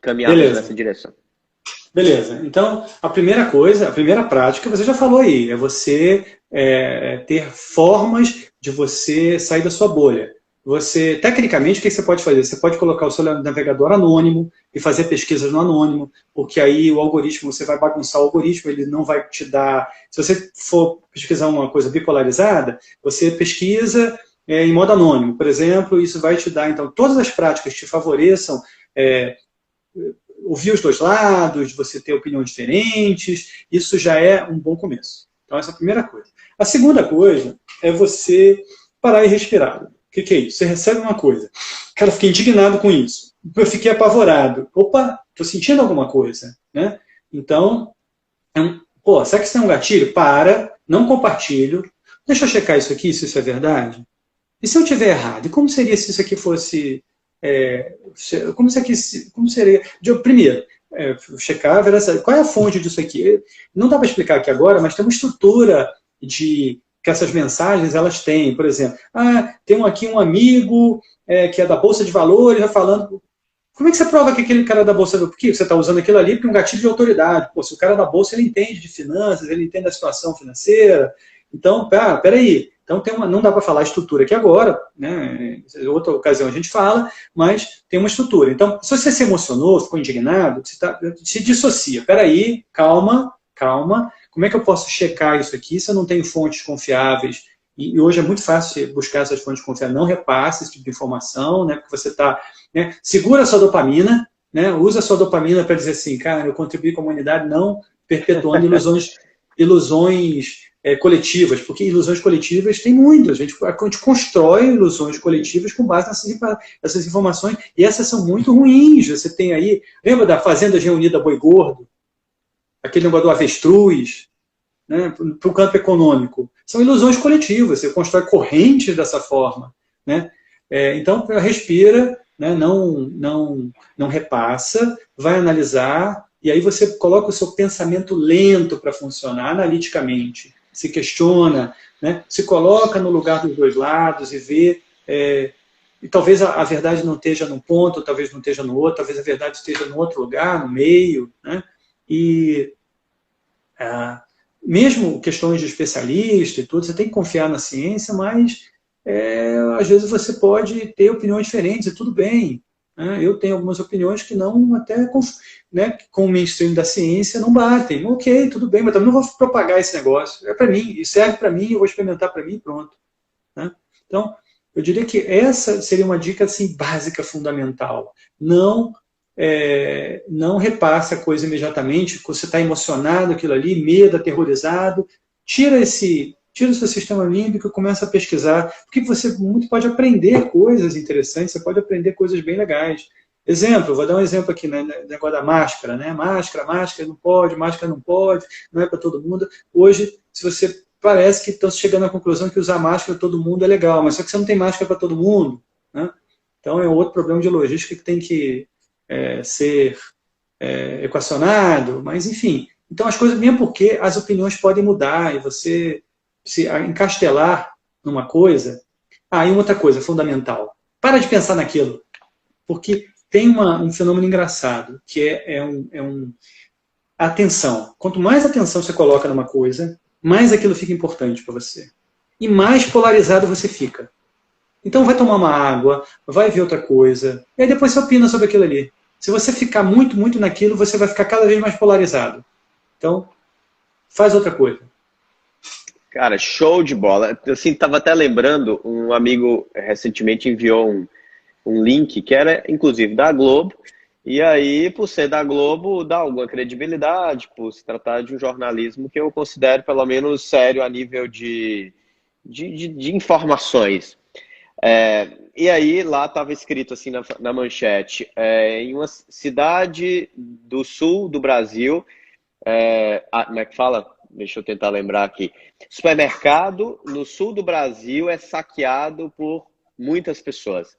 S1: caminharmos nessa direção.
S2: Beleza. Então, a primeira coisa, a primeira prática, você já falou aí, é você ter formas de você sair da sua bolha. Tecnicamente, o que você pode fazer? Você pode colocar o seu navegador anônimo e fazer pesquisas no anônimo, porque aí o algoritmo, você vai bagunçar o algoritmo, ele não vai te dar... Se você for pesquisar uma coisa bipolarizada, você pesquisa em modo anônimo, por exemplo, isso vai te dar, então, todas as práticas que te favoreçam ouvir os dois lados, você ter opiniões diferentes, isso já é um bom começo. Então, essa é a primeira coisa. A segunda coisa é você parar e respirar. O que é isso? Você recebe uma coisa. Cara, eu fiquei indignado com isso. Eu fiquei apavorado. Opa, estou sentindo alguma coisa. Né? Então, será que isso é um gatilho? Para, não compartilho. Deixa eu checar isso aqui, se isso é verdade. E se eu tiver errado? E como seria se isso aqui fosse... como seria? Primeiro, checar, ver qual é a fonte disso aqui. Não dá para explicar aqui agora, mas tem uma estrutura que essas mensagens elas têm. Por exemplo, tem aqui um amigo que é da Bolsa de Valores, já falando. Como é que você prova que aquele cara é da Bolsa... Por que você está usando aquilo ali? Porque é um gatilho de autoridade. Se o cara é da Bolsa, ele entende de finanças, ele entende da situação financeira. Então, peraí. Então, não dá para falar estrutura aqui agora, né? Em outra ocasião a gente fala, mas tem uma estrutura. Então, se você se emocionou, ficou indignado, você se dissocia. Peraí, calma. Como é que eu posso checar isso aqui se eu não tenho fontes confiáveis? E hoje é muito fácil buscar essas fontes confiáveis. Não repasse esse tipo de informação, né? Porque você está... Né? Segura a sua dopamina, né? Usa a sua dopamina para dizer assim, cara, eu contribuí com a humanidade não perpetuando ilusões coletivas, porque ilusões coletivas tem muitas. A gente constrói ilusões coletivas com base nessas informações, e essas são muito ruins. Você tem aí, lembra da Fazenda Reunida Boi Gordo? Aquele negócio do avestruz, né, para o campo econômico. São ilusões coletivas, você constrói correntes dessa forma. Né? Então, respira, né, não repassa, vai analisar, e aí você coloca o seu pensamento lento para funcionar analiticamente. Se questiona, né? Se coloca no lugar dos dois lados e vê, e talvez a verdade não esteja num ponto, talvez não esteja no outro, talvez a verdade esteja no outro lugar, no meio, né? E mesmo questões de especialista e tudo, você tem que confiar na ciência, mas às vezes você pode ter opiniões diferentes e tudo bem. né? Eu tenho algumas opiniões que não, até com, né, com o mainstream da ciência, não batem. Ok, tudo bem, mas também não vou propagar esse negócio. É para mim, e serve para mim, eu vou experimentar para mim e pronto. Né? Então, eu diria que essa seria uma dica assim, básica, fundamental. Não repasse a coisa imediatamente, você está emocionado, aquilo ali, medo, aterrorizado, tira o seu sistema límbico e começa a pesquisar, porque você muito pode aprender coisas interessantes, você pode aprender coisas bem legais. Exemplo, vou dar um exemplo aqui, né, negócio da máscara, né? Máscara não pode, não é para todo mundo. Hoje, se você parece que estão chegando à conclusão que usar máscara para todo mundo é legal, mas só que você não tem máscara para todo mundo, né? Então é outro problema de logística que tem que ser equacionado, mas enfim. Então as coisas, mesmo porque as opiniões podem mudar e você se encastelar numa coisa. Ah, e outra coisa fundamental. Para de pensar naquilo. Porque tem um fenômeno engraçado, que atenção. Quanto mais atenção você coloca numa coisa, mais aquilo fica importante para você. E mais polarizado você fica. Então vai tomar uma água, vai ver outra coisa, e aí depois você opina sobre aquilo ali. Se você ficar muito, muito naquilo, você vai ficar cada vez mais polarizado. Então, faz outra coisa.
S1: Cara, show de bola. Eu assim, estava até lembrando, um amigo recentemente enviou um link que era, inclusive, da Globo, e aí, por ser da Globo, dá alguma credibilidade, por se tratar de um jornalismo que eu considero, pelo menos, sério a nível de informações. E aí, lá estava escrito assim na manchete, em uma cidade do sul do Brasil, como é que fala? Deixa eu tentar lembrar aqui. Supermercado no sul do Brasil é saqueado por muitas pessoas.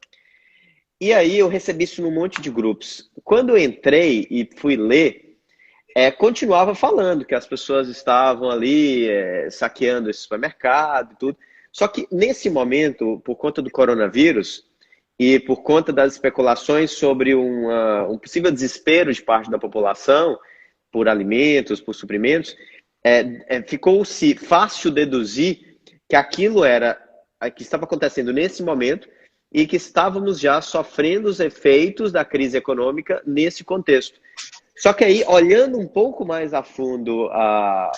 S1: E aí eu recebi isso num monte de grupos. Quando eu entrei e fui ler, continuava falando que as pessoas estavam ali saqueando esse supermercado e tudo. Só que nesse momento, por conta do coronavírus e por conta das especulações sobre um possível desespero de parte da população por alimentos, por suprimentos, ficou-se fácil deduzir que aquilo era que estava acontecendo nesse momento e que estávamos já sofrendo os efeitos da crise econômica nesse contexto. Só que aí, olhando um pouco mais a fundo a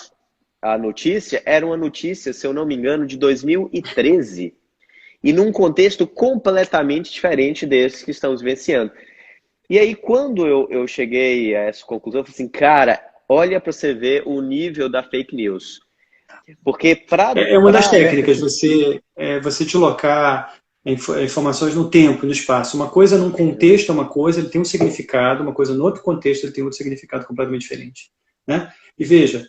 S1: notícia, era uma notícia, se eu não me engano, de 2013, e num contexto completamente diferente desse que estamos vivenciando. E aí, quando eu cheguei a essa conclusão, eu falei assim, cara, olha para você ver o nível da fake news. Porque
S2: É uma das técnicas, você deslocar informações no tempo e no espaço. Uma coisa num contexto é uma coisa, ele tem um significado, uma coisa no outro contexto ele tem outro significado completamente diferente. Né? E veja,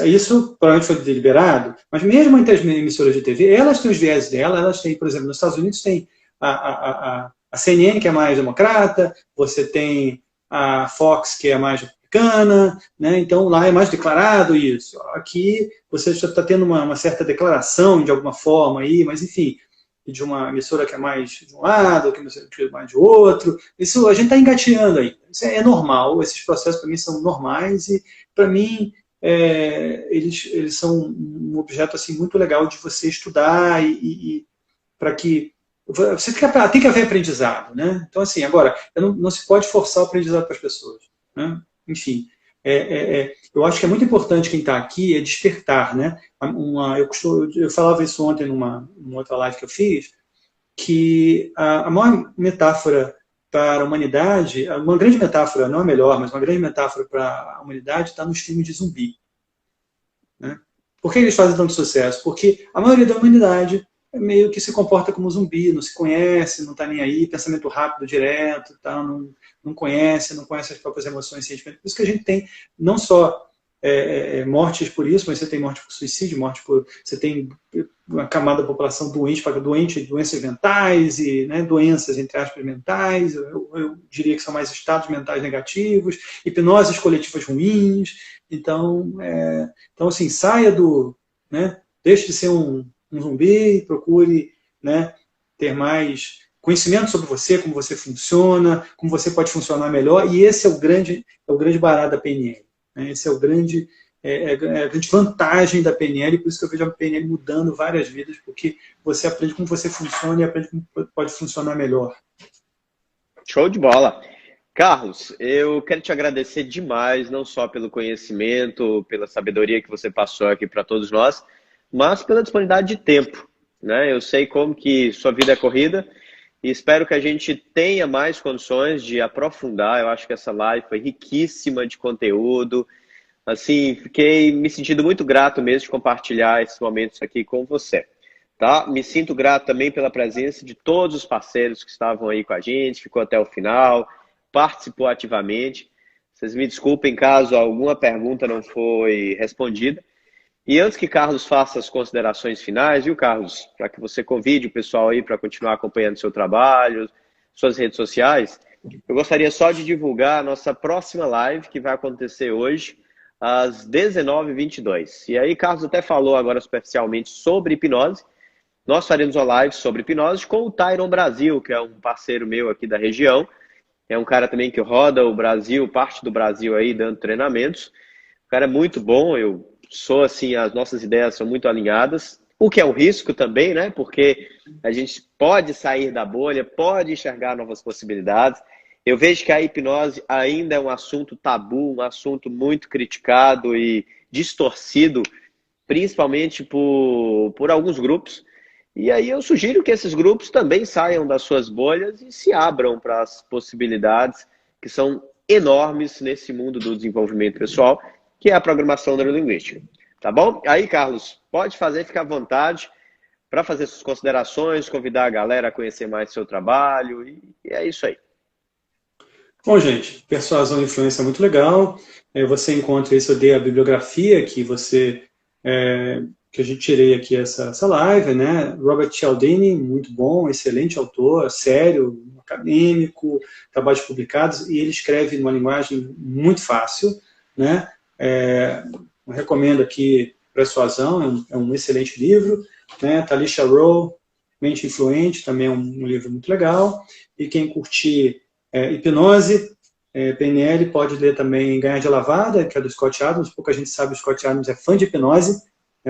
S2: isso provavelmente foi deliberado, mas mesmo entre as emissoras de TV, elas têm os viés delas, elas têm, por exemplo, nos Estados Unidos tem a CNN, que é mais democrata, você tem a Fox, que é mais republicana, né? Então lá é mais declarado isso. Aqui você já está tendo uma certa declaração de alguma forma aí, mas enfim, de uma emissora que é mais de um lado, que é mais de outro. Isso a gente está engateando aí. Isso é normal, esses processos para mim são normais e para mim eles são um objeto assim muito legal de você estudar e para que você tem que haver aprendizado, né? Então assim, agora não se pode forçar o aprendizado para as pessoas, né? Enfim, eu acho que é muito importante quem está aqui despertar, né? Eu falava isso ontem numa outra live que eu fiz, que a maior metáfora para a humanidade, uma grande metáfora, não a melhor, mas uma grande metáfora para a humanidade está nos filmes de zumbi. Né? Por que eles fazem tanto sucesso? Porque a maioria da humanidade meio que se comporta como zumbi, não se conhece, não está nem aí, pensamento rápido, direto, tá? Não conhece as próprias emoções e sentimentos. Por isso que a gente tem não só mortes por isso, mas você tem morte por suicídio, você tem uma camada da população doente, doenças mentais e, né, doenças, entre aspas, mentais, eu diria que são mais estados mentais negativos, hipnoses coletivas ruins. Então assim, saia né, deixe de ser um zumbi e procure, né, ter mais conhecimento sobre você, como você funciona, como você pode funcionar melhor, e esse é o grande barato da PNL. Né? Esse é a grande vantagem da PNL, por isso que eu vejo a PNL mudando várias vidas, porque você aprende como você funciona e aprende como pode funcionar melhor.
S1: Show de bola. Carlos, eu quero te agradecer demais, não só pelo conhecimento, pela sabedoria que você passou aqui para todos nós, mas pela disponibilidade de tempo, né? Eu sei como que sua vida é corrida e espero que a gente tenha mais condições de aprofundar. Eu acho que essa live foi riquíssima de conteúdo. Assim, fiquei me sentindo muito grato mesmo de compartilhar esses momentos aqui com você. Tá? Me sinto grato também pela presença de todos os parceiros que estavam aí com a gente, ficou até o final, participou ativamente. Vocês me desculpem caso alguma pergunta não foi respondida. E antes que Carlos faça as considerações finais, viu, Carlos? Para que você convide o pessoal aí para continuar acompanhando seu trabalho, suas redes sociais, eu gostaria só de divulgar a nossa próxima live, que vai acontecer hoje, às 19h22. E aí, Carlos até falou agora superficialmente sobre hipnose. Nós faremos uma live sobre hipnose com o Tyron Brasil, que é um parceiro meu aqui da região. É um cara também que roda o Brasil, parte do Brasil aí, dando treinamentos. O cara é muito bom, eu sou assim, as nossas ideias são muito alinhadas. O que é um risco também, né? Porque a gente pode sair da bolha, pode enxergar novas possibilidades. Eu vejo que a hipnose ainda é um assunto tabu, um assunto muito criticado e distorcido, principalmente por alguns grupos. E aí eu sugiro que esses grupos também saiam das suas bolhas e se abram para as possibilidades que são enormes nesse mundo do desenvolvimento pessoal, que é a programação neurolinguística. Tá bom? Aí, Carlos, pode fazer, fica à vontade para fazer suas considerações, convidar a galera a conhecer mais seu trabalho, e é isso aí.
S2: Bom, gente, persuasão e influência é muito legal. Você encontra isso, eu dei a bibliografia que a gente tirei aqui essa live, né? Robert Cialdini, muito bom, excelente autor, sério, acadêmico, trabalhos publicados, e ele escreve numa linguagem muito fácil, né? Eu recomendo aqui Persuasão, é um excelente livro, né? Talisha Rowe, Mente Influente, também é um livro muito legal, e quem curtir hipnose, PNL, pode ler também Ganhar de Lavada, que é do Scott Adams. Pouca gente sabe que o Scott Adams é fã de hipnose,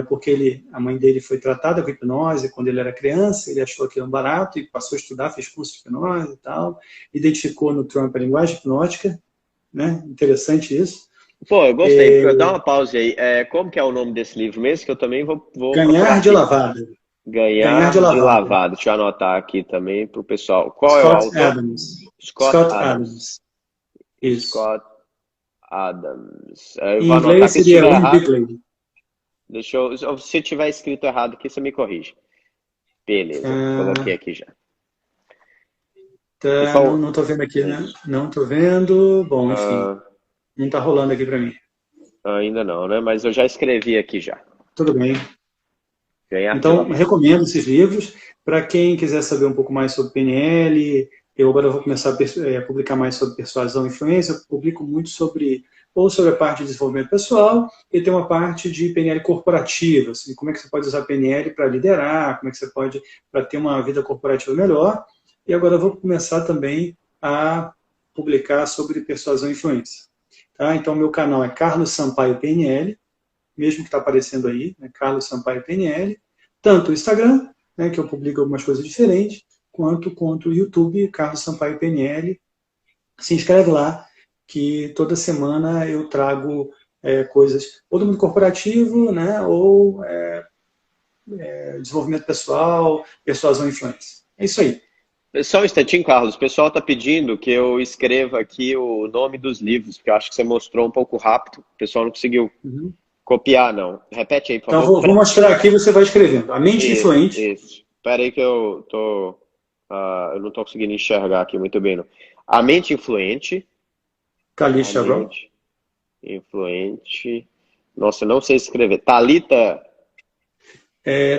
S2: porque a mãe dele foi tratada com hipnose quando ele era criança, ele achou aquilo barato e passou a estudar, fez curso de hipnose e tal, identificou no Trump a linguagem hipnótica, né? Interessante isso.
S1: Pô, eu gostei. Dá uma pausa aí. Como que é o nome desse livro mesmo? Que eu também vou
S2: Ganhar de Lavada.
S1: Ganhar de lavada. Deixa eu anotar aqui também para o pessoal. Qual é o autor?
S2: Scott Adams. Isso.
S1: Scott Adams.
S2: Em inglês seria Win Bigley.
S1: Se tiver escrito errado aqui, você me corrige. Beleza, coloquei aqui já.
S2: Não estou vendo aqui, né? Não estou vendo. Bom, enfim. Não está rolando aqui para mim.
S1: Ainda não, né? Mas eu já escrevi aqui já.
S2: Tudo bem. Então, recomendo esses livros. Para quem quiser saber um pouco mais sobre PNL, eu agora vou começar a publicar mais sobre persuasão e influência. Eu publico muito sobre a parte de desenvolvimento pessoal e tem uma parte de PNL corporativa, assim, como é que você pode usar PNL para liderar, como é que você pode para ter uma vida corporativa melhor. E agora eu vou começar também a publicar sobre persuasão e influência. Tá? Então, meu canal é Carlos Sampaio PNL, mesmo que está aparecendo aí, né? Carlos Sampaio PNL, tanto o Instagram, né, que eu publico algumas coisas diferentes, quanto o YouTube, Carlos Sampaio PNL. Se inscreve lá, que toda semana eu trago coisas, ou do mundo corporativo, né, ou desenvolvimento pessoal, persuasão e influência. É isso aí.
S1: Só um instantinho, Carlos. O pessoal está pedindo que eu escreva aqui o nome dos livros, porque eu acho que você mostrou um pouco rápido. O pessoal não conseguiu copiar, não. Repete aí, por favor.
S2: Então, vou mostrar aqui e você vai escrevendo. A Mente Influente.
S1: Isso. Espera aí que eu não estou conseguindo enxergar aqui muito bem, não. A Mente Influente.
S2: Talisha Rowe.
S1: Influente. Nossa, eu não sei escrever. Thalita.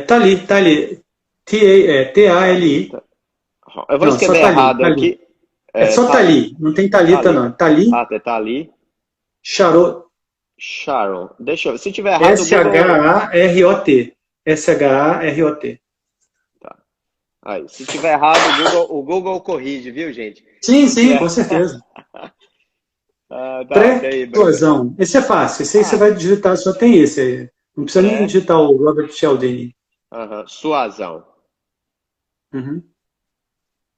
S2: Tali. T-A-L-I.
S1: Eu vou escrever errado aqui.
S2: É só Tali, não tem Thalita não. Tali.
S1: É Tali.
S2: Sharon.
S1: Deixa eu ver. Se tiver errado.
S2: S-H-A-R-O-T. S-H-A-R-O-T.
S1: Tá. Aí, se tiver errado, o Google corrige, viu, gente?
S2: Sim, com certeza. Pré-explosão. Esse é fácil. Esse aí você vai digitar, só tem esse aí. Não precisa nem digitar o Robert Cialdini.
S1: Suazão.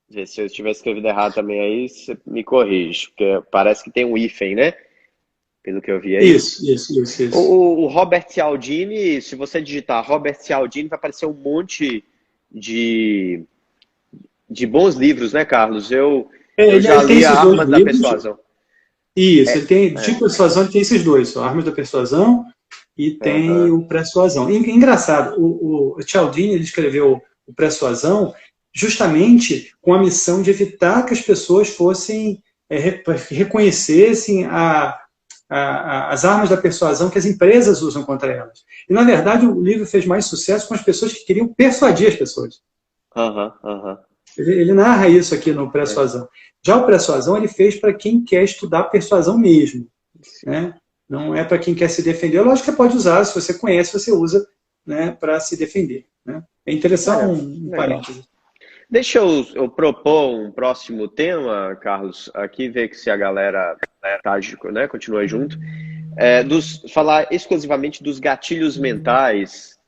S1: Vê se eu estiver escrevendo errado também aí, você me corrige, porque parece que tem um hífen, né? Pelo que eu vi aí.
S2: Isso.
S1: O Robert Cialdini, se você digitar Robert Cialdini, vai aparecer um monte de, de bons livros, né, Carlos? Eu já
S2: Ele tem
S1: li
S2: esses dois
S1: Armas da
S2: livros.
S1: Persuasão.
S2: Isso, ele tem, de persuasão, ele tem esses dois, o Armas da Persuasão e tem
S1: Aham.
S2: o Persuasão. Engraçado, o Cialdini, ele escreveu o Persuasão justamente com a missão de evitar que as pessoas fossem, reconhecessem as armas da persuasão que as empresas usam contra elas. E, na verdade, o livro fez mais sucesso com as pessoas que queriam persuadir as pessoas.
S1: Aham.
S2: Ele narra isso aqui no Persuasão. Já o Persuasão ele fez para quem quer estudar persuasão mesmo. Né? Não é para quem quer se defender. Lógico que você pode usar, se você conhece, você usa, né, para se defender. Né? É interessante um parênteses.
S1: Deixa eu propor um próximo tema, Carlos, aqui ver que se a galera tá, né, continua junto. Falar exclusivamente dos gatilhos mentais.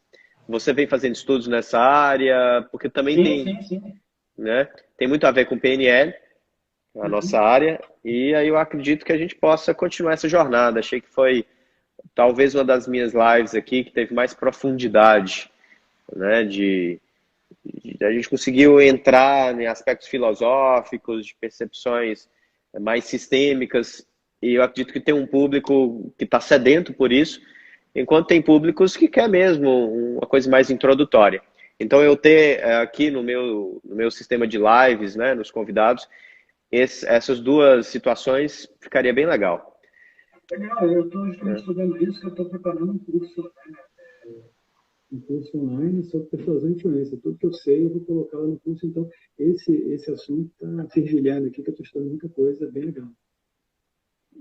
S1: Você vem fazendo estudos nessa área, porque também
S2: Sim.
S1: né, tem muito a ver com PNL, a nossa área, e aí eu acredito que a gente possa continuar essa jornada. Achei que foi talvez uma das minhas lives aqui que teve mais profundidade, né, a gente conseguiu entrar em aspectos filosóficos, de percepções mais sistêmicas, e eu acredito que tem um público que está sedento por isso, enquanto tem públicos que quer mesmo uma coisa mais introdutória. Então, eu ter aqui no meu sistema de lives, né, nos convidados, essas duas situações ficaria bem legal.
S2: Legal, eu estou estudando isso, que eu estou preparando um curso online sobre persuasão e influência. Tudo que eu sei, eu vou colocar lá no curso. Então, esse assunto está fervilhando aqui, que eu estou estudando muita coisa, bem legal.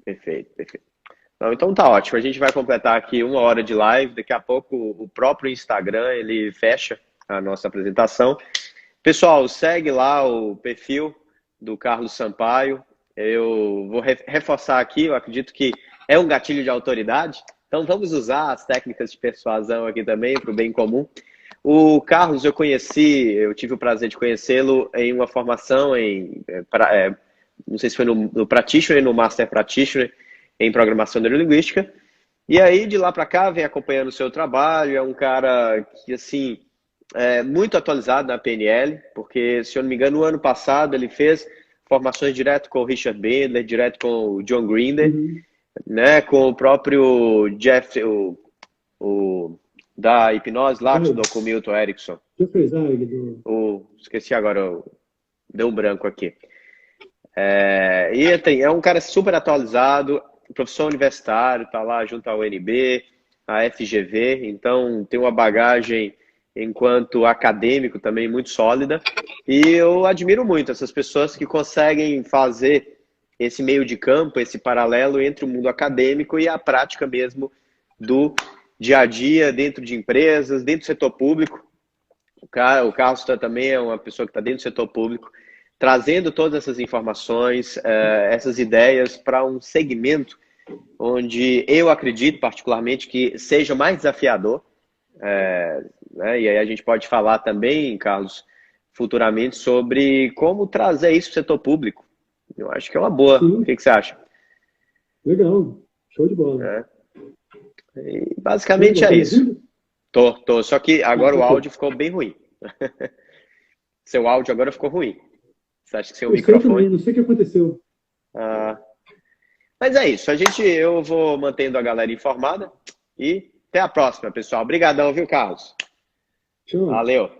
S1: Perfeito. Não, então tá ótimo. A gente vai completar aqui 1 hora de live. Daqui a pouco o próprio Instagram ele fecha a nossa apresentação. Pessoal, segue lá o perfil do Carlos Sampaio. Eu vou reforçar aqui, eu acredito que é um gatilho de autoridade. Então vamos usar as técnicas de persuasão aqui também para o bem comum. O Carlos eu tive o prazer de conhecê-lo em uma formação não sei se foi no Practitioner, no Master Practitioner, em Programação Neurolinguística. E aí, de lá para cá, vem acompanhando o seu trabalho. É um cara que, assim, é muito atualizado na PNL, porque, se eu não me engano, no ano passado ele fez formações direto com o Richard Bandler, direto com o John Grinder, né, com o próprio Jeff, da hipnose lá, que estudou com o Milton Erickson. Esqueci agora, deu um branco aqui. É um cara super atualizado, professor universitário, está lá junto à UNB, à FGV, então tem uma bagagem enquanto acadêmico também muito sólida, e eu admiro muito essas pessoas que conseguem fazer esse meio de campo, esse paralelo entre o mundo acadêmico e a prática mesmo do dia a dia dentro de empresas, dentro do setor público. O Carlos também é uma pessoa que está dentro do setor público, trazendo todas essas informações, essas ideias para um segmento onde eu acredito particularmente que seja mais desafiador, né? E aí a gente pode falar também, Carlos, futuramente sobre como trazer isso para o setor público. Eu acho que é uma boa. Sim. O que você acha?
S2: Legal, show de bola.
S1: E basicamente é isso. Tô. Só que agora o áudio ficou bem ruim. Seu áudio agora ficou ruim. Você acha que seu microfone...
S2: Também, não sei o que aconteceu.
S1: Mas é isso. Eu vou mantendo a galera informada. E até a próxima, pessoal. Obrigadão, viu, Carlos?
S2: Tchau.
S1: Valeu.